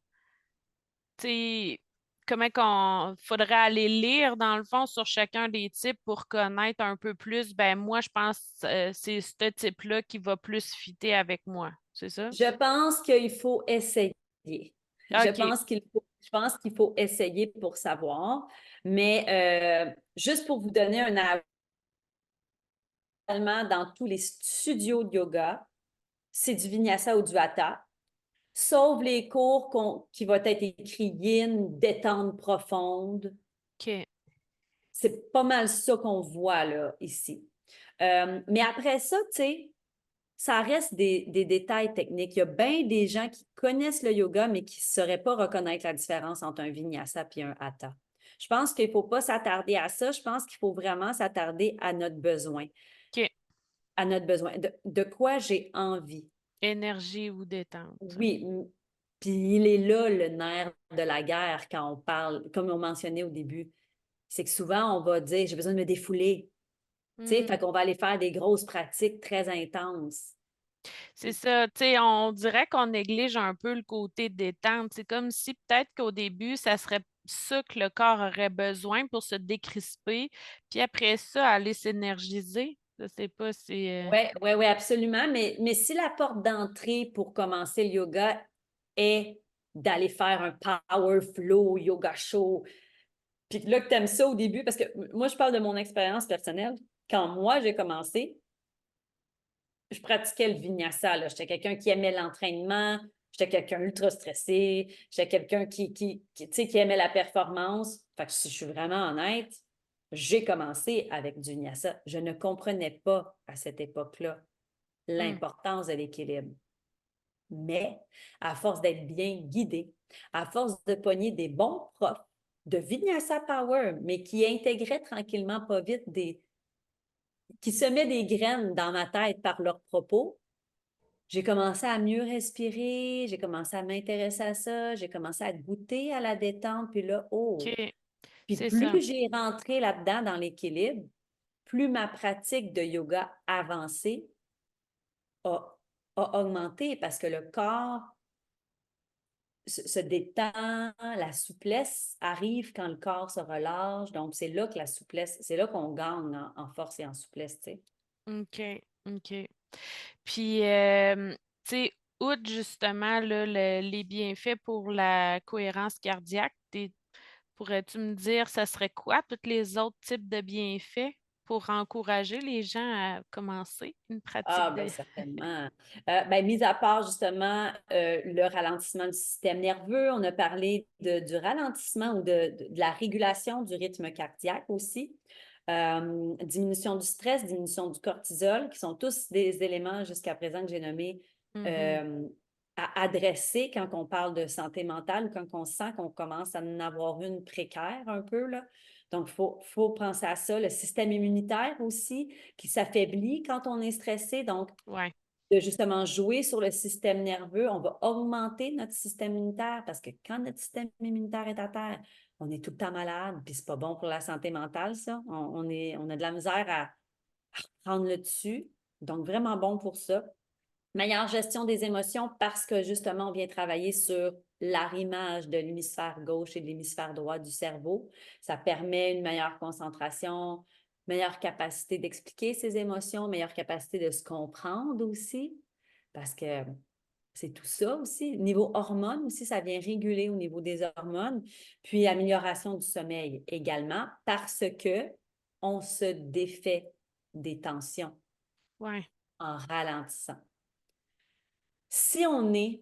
tu sais, comment qu'on faudrait aller lire dans le fond sur chacun des types pour connaître un peu plus, ben moi, je pense c'est ce type-là qui va plus fitter avec moi. C'est ça? Je pense qu'il faut essayer. OK. Je pense qu'il faut essayer pour savoir. Mais juste pour vous donner un avalement, dans tous les studios de yoga, c'est du vinyasa ou du hatha. Sauf les cours qui vont être écrits yin, détente profonde. OK. C'est pas mal ça qu'on voit là, ici. Mais après ça, tu sais, ça reste des détails techniques. Il y a bien des gens qui connaissent le yoga, mais qui ne sauraient pas reconnaître la différence entre un vinyasa et un hatha. Je pense qu'il ne faut pas s'attarder à ça. Je pense qu'il faut vraiment s'attarder à notre besoin. OK. À notre besoin. De quoi j'ai envie. Énergie ou détente. Oui, puis il est là le nerf de la guerre quand on parle, comme on mentionnait au début. C'est que souvent, on va dire, j'ai besoin de me défouler. Tu sais, Mhm. fait qu'on va aller faire des grosses pratiques très intenses. C'est ça, tu sais, on dirait qu'on néglige un peu le côté détente. C'est comme si peut-être qu'au début, ça serait ça que le corps aurait besoin pour se décrisper, puis après ça, aller s'énergiser. Je sais pas si, Oui, absolument. Mais si la porte d'entrée pour commencer le yoga est d'aller faire un power flow yoga show, puis là que tu aimes ça au début, parce que moi, je parle de mon expérience personnelle. Quand moi, j'ai commencé, je pratiquais le vinyasa, là. J'étais quelqu'un qui aimait l'entraînement, j'étais quelqu'un ultra stressé, j'étais quelqu'un tu sais, qui aimait la performance. Fait que si je suis vraiment honnête, j'ai commencé avec du vinyasa. Je ne comprenais pas à cette époque-là hmm, l'importance de l'équilibre. Mais à force d'être bien guidé, à force de pogner des bons profs de Vinyasa Power, mais qui intégraient tranquillement pas vite qui semaient des graines dans ma tête par leurs propos, j'ai commencé à mieux respirer, j'ai commencé à m'intéresser à ça, j'ai commencé à goûter à la détente, puis là, oh! OK, Puis c'est plus ça. j'ai rentré là-dedans dans l'équilibre, plus ma pratique de yoga avancée a, a augmenté parce que le corps se détend, la souplesse arrive quand le corps se relâche. Donc, c'est là que la souplesse, c'est là qu'on gagne en force et en souplesse, tu sais. OK, OK. Puis, tu sais, outre justement là, les bienfaits pour la cohérence cardiaque, pourrais-tu me dire, ça serait quoi tous les autres types de bienfaits pour encourager les gens à commencer une Ah, pratique bien de... certainement. Mis à part justement le ralentissement du système nerveux, on a parlé du ralentissement ou de la régulation du rythme cardiaque aussi. Diminution du stress, diminution du cortisol, qui sont tous des éléments jusqu'à présent que j'ai nommés Mhm. euh, à adresser quand on parle de santé mentale ou quand on sent qu'on commence à en avoir une précaire un peu, là. Donc, faut penser à ça. Le système immunitaire aussi, qui s'affaiblit quand on est stressé. Donc, Ouais. de justement jouer sur le système nerveux, on va augmenter notre système immunitaire parce que quand notre système immunitaire est à terre, on est tout le temps malade, puis c'est pas bon pour la santé mentale, ça. On a de la misère à prendre le dessus. Donc, vraiment bon pour ça. Meilleure gestion des émotions parce que justement, on vient travailler sur l'arrimage de l'hémisphère gauche et de l'hémisphère droit du cerveau. Ça permet une meilleure concentration, meilleure capacité d'expliquer ses émotions, meilleure capacité de se comprendre aussi, parce que c'est tout ça aussi. Niveau hormones aussi, ça vient réguler au niveau des hormones. Puis amélioration du sommeil également parce que on se défait des tensions Ouais. en ralentissant. Si on est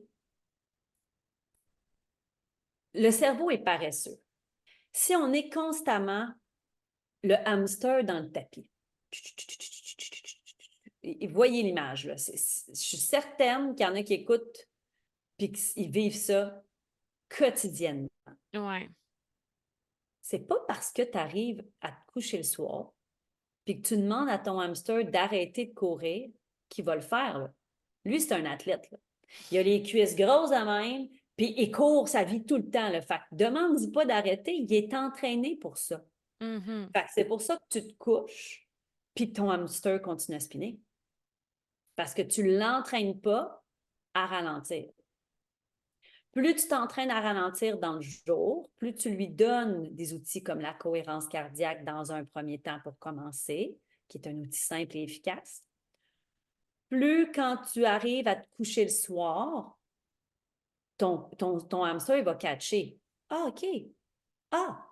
Le cerveau est paresseux. Si on est constamment le hamster dans le tapis, et voyez l'image, là. Je suis certaine qu'il y en a qui écoutent et qui vivent ça quotidiennement. Ouais. C'est pas parce que tu arrives à te coucher le soir puis que tu demandes à ton hamster d'arrêter de courir qu'il va le faire, là. Lui, c'est un athlète, là. Il a les cuisses grosses de même, puis il court sa vie tout le temps. Là. Fait que demande-y pas d'arrêter, il est entraîné pour ça. Mhm. Fait que c'est pour ça que tu te couches, puis ton hamster continue à spinner. Parce que tu ne l'entraînes pas à ralentir. Plus tu t'entraînes à ralentir dans le jour, plus tu lui donnes des outils comme la cohérence cardiaque dans un premier temps pour commencer, qui est un outil simple et efficace. Plus quand tu arrives à te coucher le soir, ton hamster, il va catcher. Ah, OK. Ah,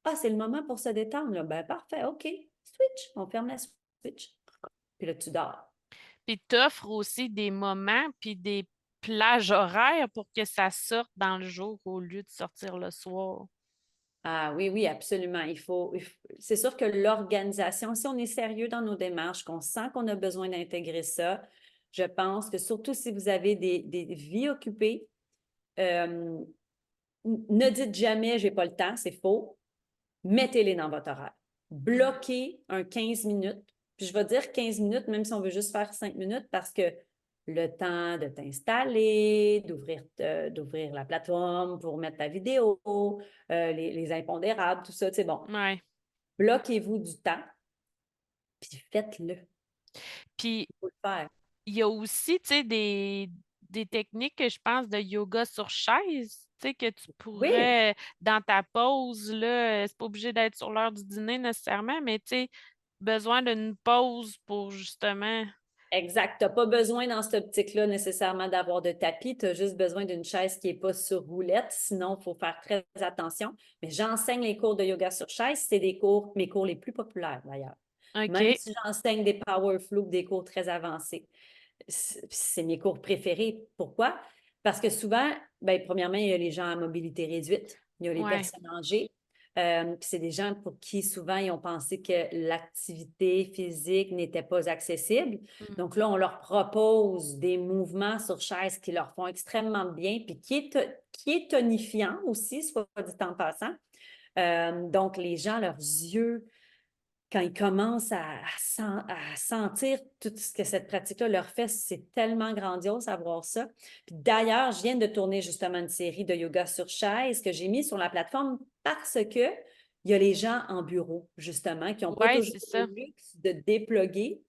ah, c'est le moment pour se détendre. Là. Ben, parfait, OK. Switch. On ferme la switch. Puis là, tu dors. Puis t'offres aussi des moments puis des plages horaires pour que ça sorte dans le jour au lieu de sortir le soir. Ah oui, oui, absolument. C'est sûr que l'organisation, si on est sérieux dans nos démarches, qu'on sent qu'on a besoin d'intégrer ça, je pense que surtout si vous avez des vies occupées, euh, ne dites jamais j'ai pas le temps, c'est faux. Mettez-les dans votre horaire. Mm. Bloquez un 15 minutes. Puis je vais dire 15 minutes, même si on veut juste faire 5 minutes, parce que le temps de t'installer, d'ouvrir la plateforme pour mettre ta vidéo, les impondérables, tout ça, c'est bon. Ouais. Bloquez-vous du temps, puis faites-le. Puis Il faut le faire. il y a aussi, tu sais, des techniques que je pense de yoga sur chaise, tu sais, que tu Oui, pourrais, dans ta pause, là, c'est pas obligé d'être sur l'heure du dîner nécessairement, mais tu sais, besoin d'une pause pour justement. exact. Tu n'as pas besoin dans cette optique-là nécessairement d'avoir de tapis. Tu as juste besoin d'une chaise qui n'est pas sur roulette. Sinon, il faut faire très attention. Mais j'enseigne les cours de yoga sur chaise. C'est des cours, mes cours les plus populaires d'ailleurs. Même OK. si j'enseigne des power flow, des cours très avancés. C'est mes cours préférés. Pourquoi? Parce que souvent, ben, premièrement, il y a les gens à mobilité réduite, il y a les Ouais. personnes âgées. Puis c'est des gens pour qui souvent ils ont pensé que l'activité physique n'était pas accessible. Mmh. Donc là, on leur propose des mouvements sur chaise qui leur font extrêmement bien, puis qui est tonifiant aussi, soit dit en passant. Donc, les gens, leurs yeux, quand ils commencent à sentir tout ce que cette pratique-là leur fait, c'est tellement grandiose à voir ça. Puis d'ailleurs, je viens de tourner justement une série de yoga sur chaise que j'ai mis sur la plateforme parce que il y a les gens en bureau, justement, qui n'ont pas Ouais, toujours c'est le ça. luxe de déploguer.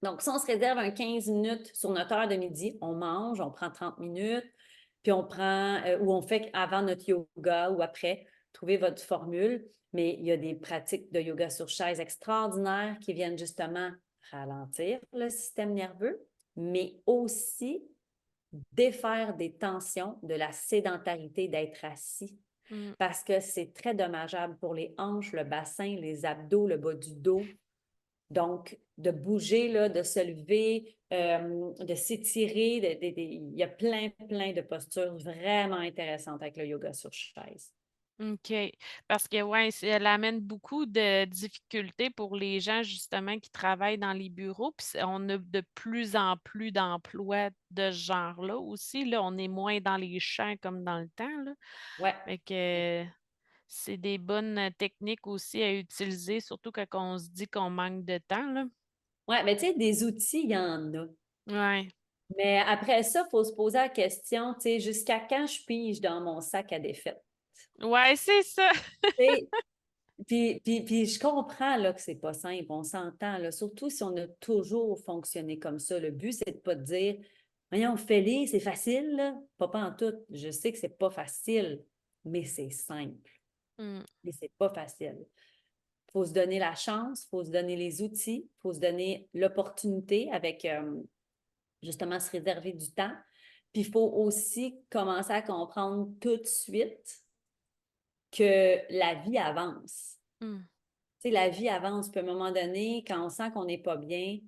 Donc, si on se réserve un 15 minutes sur notre heure de midi, on mange, on prend 30 minutes, puis on prend, ou on fait avant notre yoga ou après, trouvez votre formule. Mais il y a des pratiques de yoga sur chaise extraordinaires qui viennent justement ralentir le système nerveux, mais aussi défaire des tensions de la sédentarité d'être assis. Mmh. Parce que c'est très dommageable pour les hanches, le bassin, les abdos, le bas du dos. Donc, de bouger, là, de se lever, de s'étirer, il y a plein, plein de postures vraiment intéressantes avec le yoga sur chaise. OK. Parce que ouais, elle amène beaucoup de difficultés pour les gens justement qui travaillent dans les bureaux. Puis on a de plus en plus d'emplois de ce genre-là aussi. Là, on est moins dans les champs comme dans le temps, là. Ouais. Fait que c'est des bonnes techniques aussi à utiliser, surtout quand on se dit qu'on manque de temps, là. Ouais, mais tu sais, des outils, il y en a. Ouais. Mais après ça, il faut se poser la question, tu sais, jusqu'à quand je pige dans mon sac à défaite? Ouais, c'est ça. Tu sais, puis je comprends là, que c'est pas simple, on s'entend, là, surtout si on a toujours fonctionné comme ça. Le but, c'est de pas te dire, voyons, fais-les, c'est facile, là. Pas en tout. Je sais que c'est pas facile, mais c'est simple. Mmh. Mais c'est pas facile. Il faut se donner la chance, il faut se donner les outils, il faut se donner l'opportunité avec justement se réserver du temps. Puis il faut aussi commencer à comprendre tout de suite que la vie avance. Mmh. Tu sais, la vie avance. Puis à un moment donné, quand on sent qu'on n'est pas bien,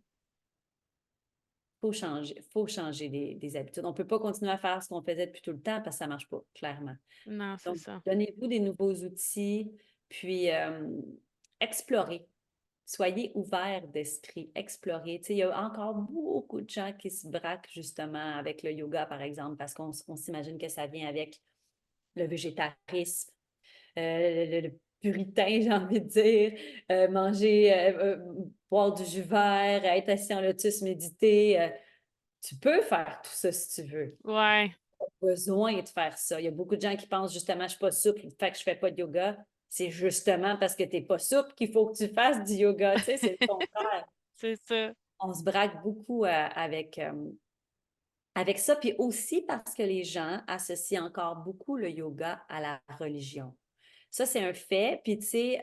il faut changer des habitudes. On ne peut pas continuer à faire ce qu'on faisait depuis tout le temps parce que ça ne marche pas, clairement. Non, c'est Donc, ça. donnez-vous des nouveaux outils, puis explorez. Soyez ouverts d'esprit, explorez. Tu sais, il y a encore beaucoup de gens qui se braquent justement avec le yoga, par exemple, parce qu'on s'imagine que ça vient avec le végétarisme, le puritain, j'ai envie de dire, manger, boire du jus vert, être assis en lotus, méditer. Tu peux faire tout ça si tu veux. Ouais. Besoin de faire ça. Il y a beaucoup de gens qui pensent justement, je ne suis pas souple, fait que je ne fais pas de yoga. C'est justement parce que tu n'es pas souple qu'il faut que tu fasses du yoga. Tu sais, c'est le contraire. C'est ça. On se braque beaucoup avec ça. Puis aussi parce que les gens associent encore beaucoup le yoga à la religion. Ça, c'est un fait. Puis, tu sais,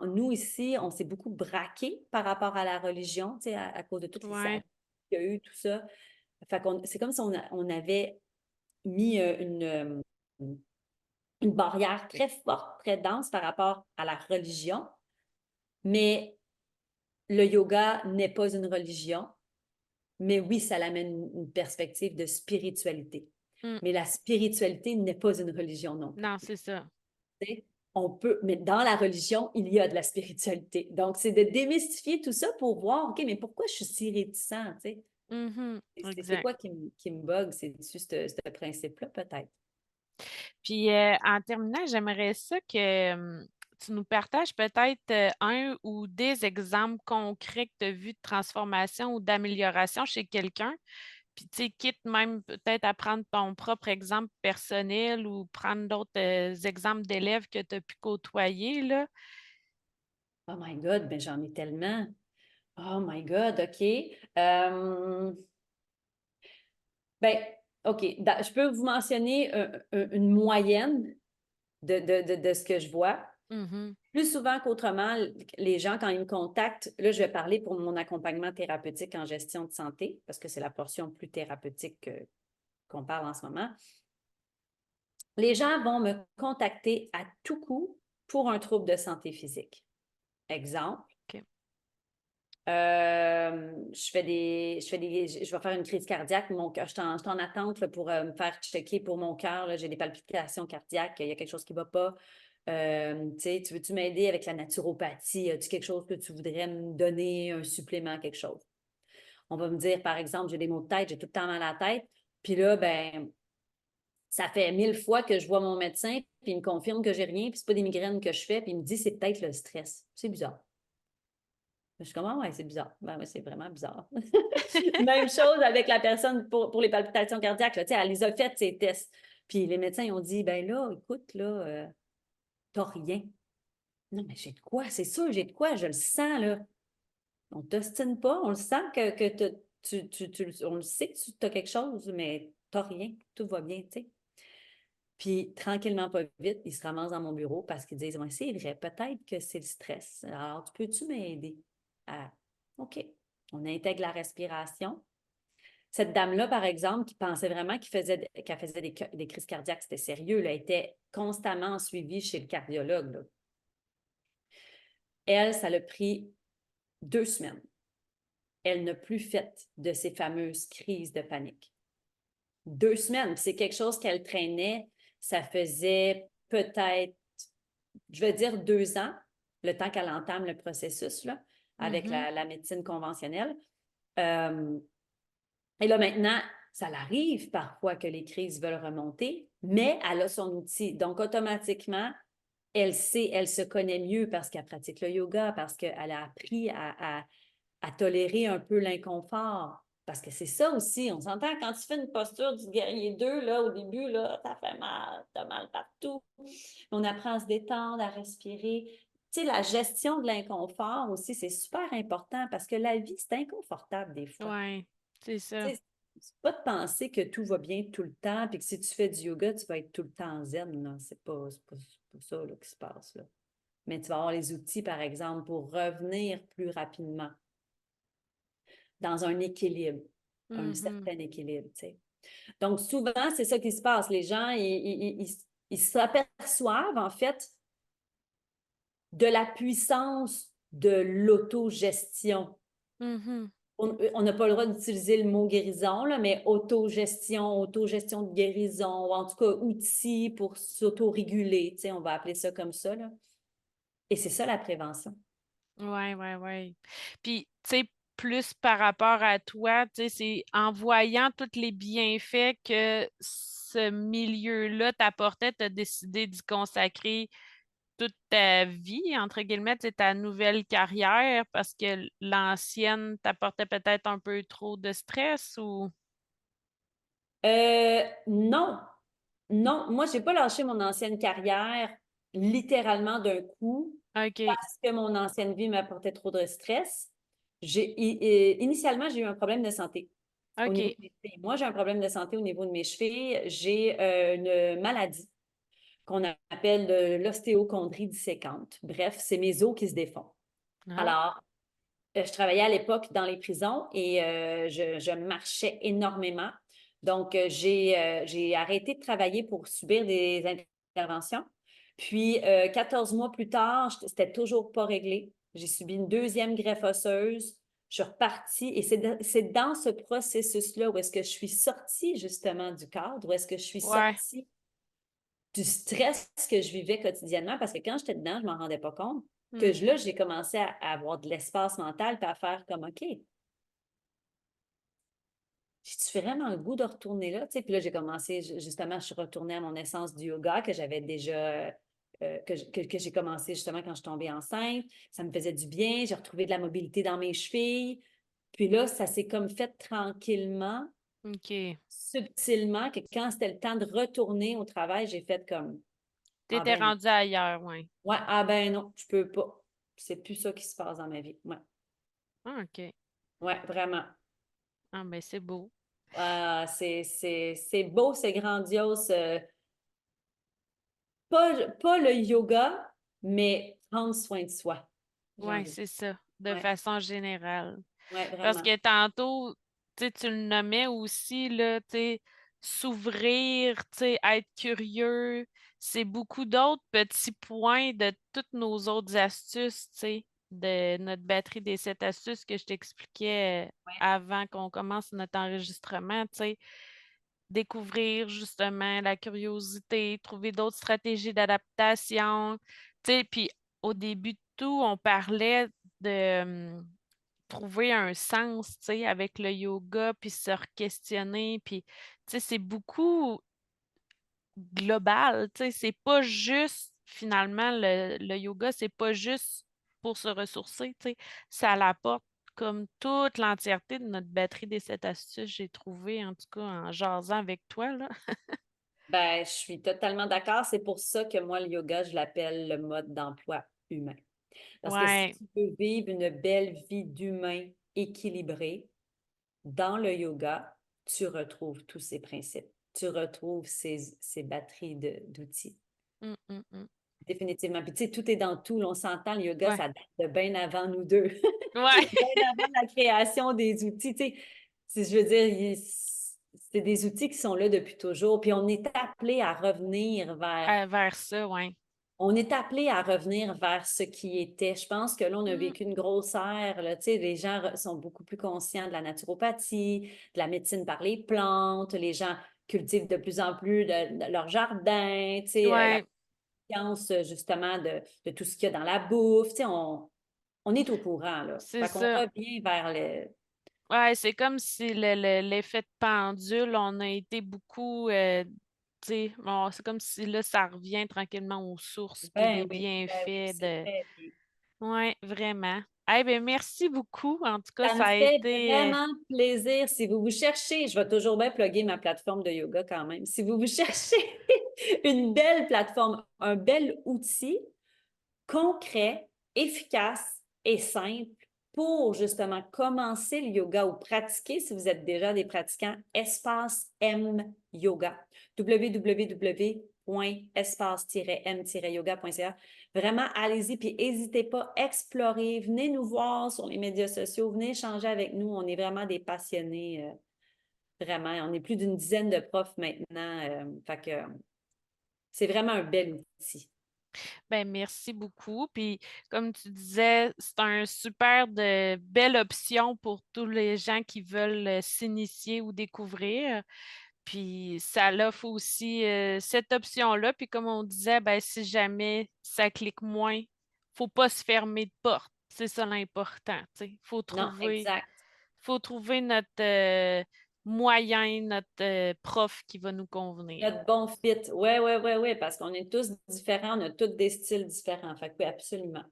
nous ici, on s'est beaucoup braqué par rapport à la religion, tu sais, à cause de toutes les Ouais. abus qu'il y a eu, tout ça. Fait qu'on, c'est comme si on avait mis une barrière très forte, très dense par rapport à la religion. Mais le yoga n'est pas une religion. Mais oui, ça l'amène une perspective de spiritualité. Mmh. Mais la spiritualité n'est pas une religion non plus. Non, c'est ça. On peut, mais dans la religion, il y a de la spiritualité. Donc, c'est de démystifier tout ça pour voir, OK, mais pourquoi je suis si réticent, tu sais? Mmh. C'est Exact. quoi qui me bug? C'est juste ce principe-là, peut-être. Puis, en terminant, j'aimerais ça que, tu nous partages peut-être, un ou des exemples concrets que tu as vus de transformation ou d'amélioration chez quelqu'un. Puis, tu sais, quitte même peut-être à prendre ton propre exemple personnel ou prendre d'autres, exemples d'élèves que tu as pu côtoyer, là. Oh my God, ben j'en ai tellement. Oh my God, OK. Ben, OK. Je peux vous mentionner une moyenne de ce que je vois. Mhm. Plus souvent qu'autrement, les gens, quand ils me contactent, là, je vais parler pour mon accompagnement thérapeutique en gestion de santé, parce que c'est la portion plus thérapeutique qu'on parle en ce moment. Les gens vont me contacter à tout coup pour un trouble de santé physique. Exemple, OK. je vais faire une crise cardiaque, mon cœur, je suis en attente là, pour me faire checker pour mon cœur, là, j'ai des palpitations cardiaques, il y a quelque chose qui ne va pas. Tu veux-tu m'aider avec la naturopathie? As-tu quelque chose que tu voudrais me donner, un supplément, quelque chose? On va me dire, par exemple, j'ai des maux de tête, j'ai tout le temps mal à la tête. Puis là, ben, ça fait 1000 fois que je vois mon médecin, puis il me confirme que j'ai rien, puis c'est pas des migraines que je fais, puis il me dit c'est peut-être le stress. C'est bizarre. Je suis comme, ah ouais, c'est bizarre. Ben, ouais, c'est vraiment bizarre. Même chose avec la personne pour les palpitations cardiaques. Là, elle les a faites, ces tests. Puis les médecins, ils ont dit, ben là, écoute, là, t'as rien. Non, mais j'ai de quoi? C'est sûr, j'ai de quoi? Je le sens, là. On ne t'ostine pas. On le sent que on le sait que tu as quelque chose, mais t'as rien. Tout va bien, tu sais. Puis, tranquillement, pas vite, ils se ramassent dans mon bureau parce qu'ils disent, ouais, c'est vrai, peut-être que c'est le stress. Alors, peux-tu m'aider? Ah, OK. On intègre la respiration. Cette dame-là, par exemple, qui pensait vraiment qu'elle faisait des crises cardiaques, c'était sérieux, là, elle était constamment suivie chez le cardiologue, là. Elle, ça l'a pris 2 semaines. Elle n'a plus fait de ces fameuses crises de panique. 2 semaines, c'est quelque chose qu'elle traînait, ça faisait peut-être, je vais dire 2 ans, le temps qu'elle entame le processus là, avec Mhm. la médecine conventionnelle. Euh, et là maintenant, ça arrive parfois que les crises veulent remonter, mais elle a son outil. Donc automatiquement, elle sait, elle se connaît mieux parce qu'elle pratique le yoga, parce qu'elle a appris à tolérer un peu l'inconfort. Parce que c'est ça aussi, on s'entend quand tu fais une posture du guerrier 2, là, au début, là, ça fait mal, t'as mal partout. On apprend à se détendre, à respirer. Tu sais, la gestion de l'inconfort aussi, c'est super important parce que la vie, c'est inconfortable des fois. Ouais, c'est ça. Tu sais, c'est pas de penser que tout va bien tout le temps, puis que si tu fais du yoga, tu vas être tout le temps zen, là. C'est pas ça là, qui se passe, là. Mais tu vas avoir les outils, par exemple, pour revenir plus rapidement dans un équilibre, un Mhm. certain équilibre, tu sais. Donc, souvent, c'est ça qui se passe. Les gens, ils s'aperçoivent, en fait, de la puissance de l'autogestion. Mhm. On n'a pas le droit d'utiliser le mot guérison, là, mais autogestion, autogestion de guérison, ou en tout cas, outils pour s'autoréguler, tu sais, on va appeler ça comme ça, là. Et c'est ça la prévention. Ouais, ouais, ouais. Puis, tu sais, plus par rapport à toi, tu sais, c'est en voyant tous les bienfaits que ce milieu-là t'apportait, tu as décidé d'y consacrer toute ta vie, entre guillemets, tu sais, ta nouvelle carrière, parce que l'ancienne t'apportait peut-être un peu trop de stress ou... Non, non, moi, j'ai pas lâché mon ancienne carrière littéralement d'un coup OK, parce que mon ancienne vie m'apportait trop de stress. Initialement, j'ai eu un problème de santé au niveau OK, de mes chevilles. Moi, j'ai un problème de santé au niveau de mes chevilles. J'ai une maladie qu'on appelle de l'ostéochondrie disséquante. Bref, c'est mes os qui se défont. ah, Alors, je travaillais à l'époque dans les prisons et je marchais énormément. Donc, j'ai arrêté de travailler pour subir des interventions. Puis, 14 mois plus tard, c'était toujours pas réglé. J'ai subi une deuxième greffe osseuse. Je suis repartie et c'est dans ce processus-là où est-ce que je suis sortie justement du cadre, où est-ce que je suis ouais. sortie du stress que je vivais quotidiennement parce que quand j'étais dedans, je ne m'en rendais pas compte. Là, Mhm. j'ai commencé à avoir de l'espace mental et à faire comme OK, j'ai-tu vraiment le goût de retourner là? Tu sais, puis là, j'ai commencé, justement, je suis retournée à mon essence du yoga que j'avais déjà, que j'ai commencé justement quand je suis tombée enceinte. Ça me faisait du bien, j'ai retrouvé de la mobilité dans mes chevilles. Puis là, ça s'est comme fait tranquillement, OK. subtilement, que quand c'était le temps de retourner au travail, j'ai fait comme, ah T'étais ben non. rendu ailleurs, ouais. Ouais, ah ben non, je peux pas. C'est plus ça qui se passe dans ma vie. Ouais. Ah, OK. Oui, vraiment. Ah, ben c'est beau. C'est beau, c'est grandiose. Pas le yoga, mais prendre soin de soi, j'ai Oui, envie de c'est dire. ça, de Oui, façon générale. ouais, Parce vraiment. que tantôt, tu le nommais aussi, là, s'ouvrir, être curieux, c'est beaucoup d'autres petits points de toutes nos autres astuces, de notre batterie des 7 astuces que je t'expliquais Ouais. avant qu'on commence notre enregistrement, découvrir justement la curiosité, trouver d'autres stratégies d'adaptation, puis au début de tout, on parlait de trouver un sens, avec le yoga, puis se re-questionner, puis, c'est beaucoup global, c'est pas juste, finalement, le yoga, c'est pas juste pour se ressourcer, ça l'apporte comme toute l'entièreté de notre batterie des 7 astuces, j'ai trouvé, en tout cas, en jasant avec toi, là. Ben, je suis totalement d'accord. C'est pour ça que moi, le yoga, je l'appelle le mode d'emploi humain. Parce que si Ouais, tu veux vivre une belle vie d'humain équilibrée, dans le yoga, tu retrouves tous ces principes. Tu retrouves ces batteries d'outils. mm, mm. Définitivement. Puis tu sais, tout est dans tout. Là, on s'entend, le yoga, Ouais, ça date de bien avant nous deux. ouais, Bien avant la création des outils. Tu sais, je veux dire, c'est des outils qui sont là depuis toujours. Puis on est appelé à revenir vers vers ça, ouais. on est appelé à revenir vers ce qui était. Je pense que là, on a Mm, vécu une grosse ère. Là, tu sais, les gens sont beaucoup plus conscients de la naturopathie, de la médecine par les plantes. Les gens cultivent de plus en plus leur jardin, tu sais, la ouais, conscience justement de tout ce qu'il y a dans la bouffe. Tu sais, on est au courant, là. c'est Fait qu'on ça. revient vers le... Ouais, c'est comme si l'effet de pendule, on a été beaucoup, bon, c'est comme si là, ça revient tranquillement aux sources, puis les Ben oui, bienfaits c'est de... très bien. Ouais, vraiment. Eh bien, merci beaucoup. En tout cas, Ça me ça a fait été... vraiment plaisir. Si vous vous cherchez, je vais toujours bien plugger ma plateforme de yoga quand même. Si vous vous cherchez une belle plateforme, un bel outil concret, efficace et simple pour justement commencer le yoga ou pratiquer, si vous êtes déjà des pratiquants, Espace M Yoga. www.espace-m-yoga.ca. Vraiment, allez-y, puis n'hésitez pas, explorez, venez nous voir sur les médias sociaux, venez échanger avec nous. On est vraiment des passionnés, vraiment. On est plus d'une dizaine de profs maintenant. Fait que c'est vraiment un bel outil. Ben, merci beaucoup. Puis, comme tu disais, c'est un super de belle option pour tous les gens qui veulent s'initier ou découvrir. Puis, ça l'offre aussi cette option-là. Puis, comme on disait, ben, si jamais ça clique moins, faut pas se fermer de porte. C'est ça l'important. Non, exact. Faut trouver notre moyen, notre prof qui va nous convenir. Notre bon fit. Oui, oui, oui, oui, parce qu'on est tous différents, on a tous des styles différents. Fait que oui, absolument.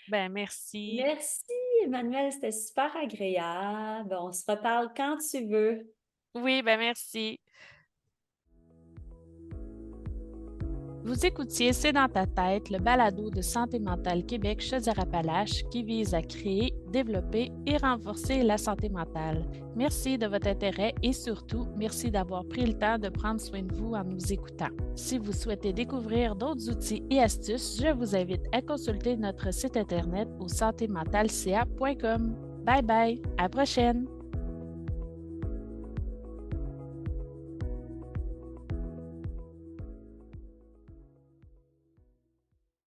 Ben, merci. Merci, Emmanuel, c'était super agréable. On se reparle quand tu veux. Oui, ben, merci. Vous écoutiez C'est dans ta tête, le balado de Santé mentale Québec Chaudière-Appalaches qui vise à créer, développer et renforcer la santé mentale. Merci de votre intérêt et surtout, merci d'avoir pris le temps de prendre soin de vous en nous écoutant. Si vous souhaitez découvrir d'autres outils et astuces, je vous invite à consulter notre site internet au santémentalca.com. Bye bye, à la prochaine!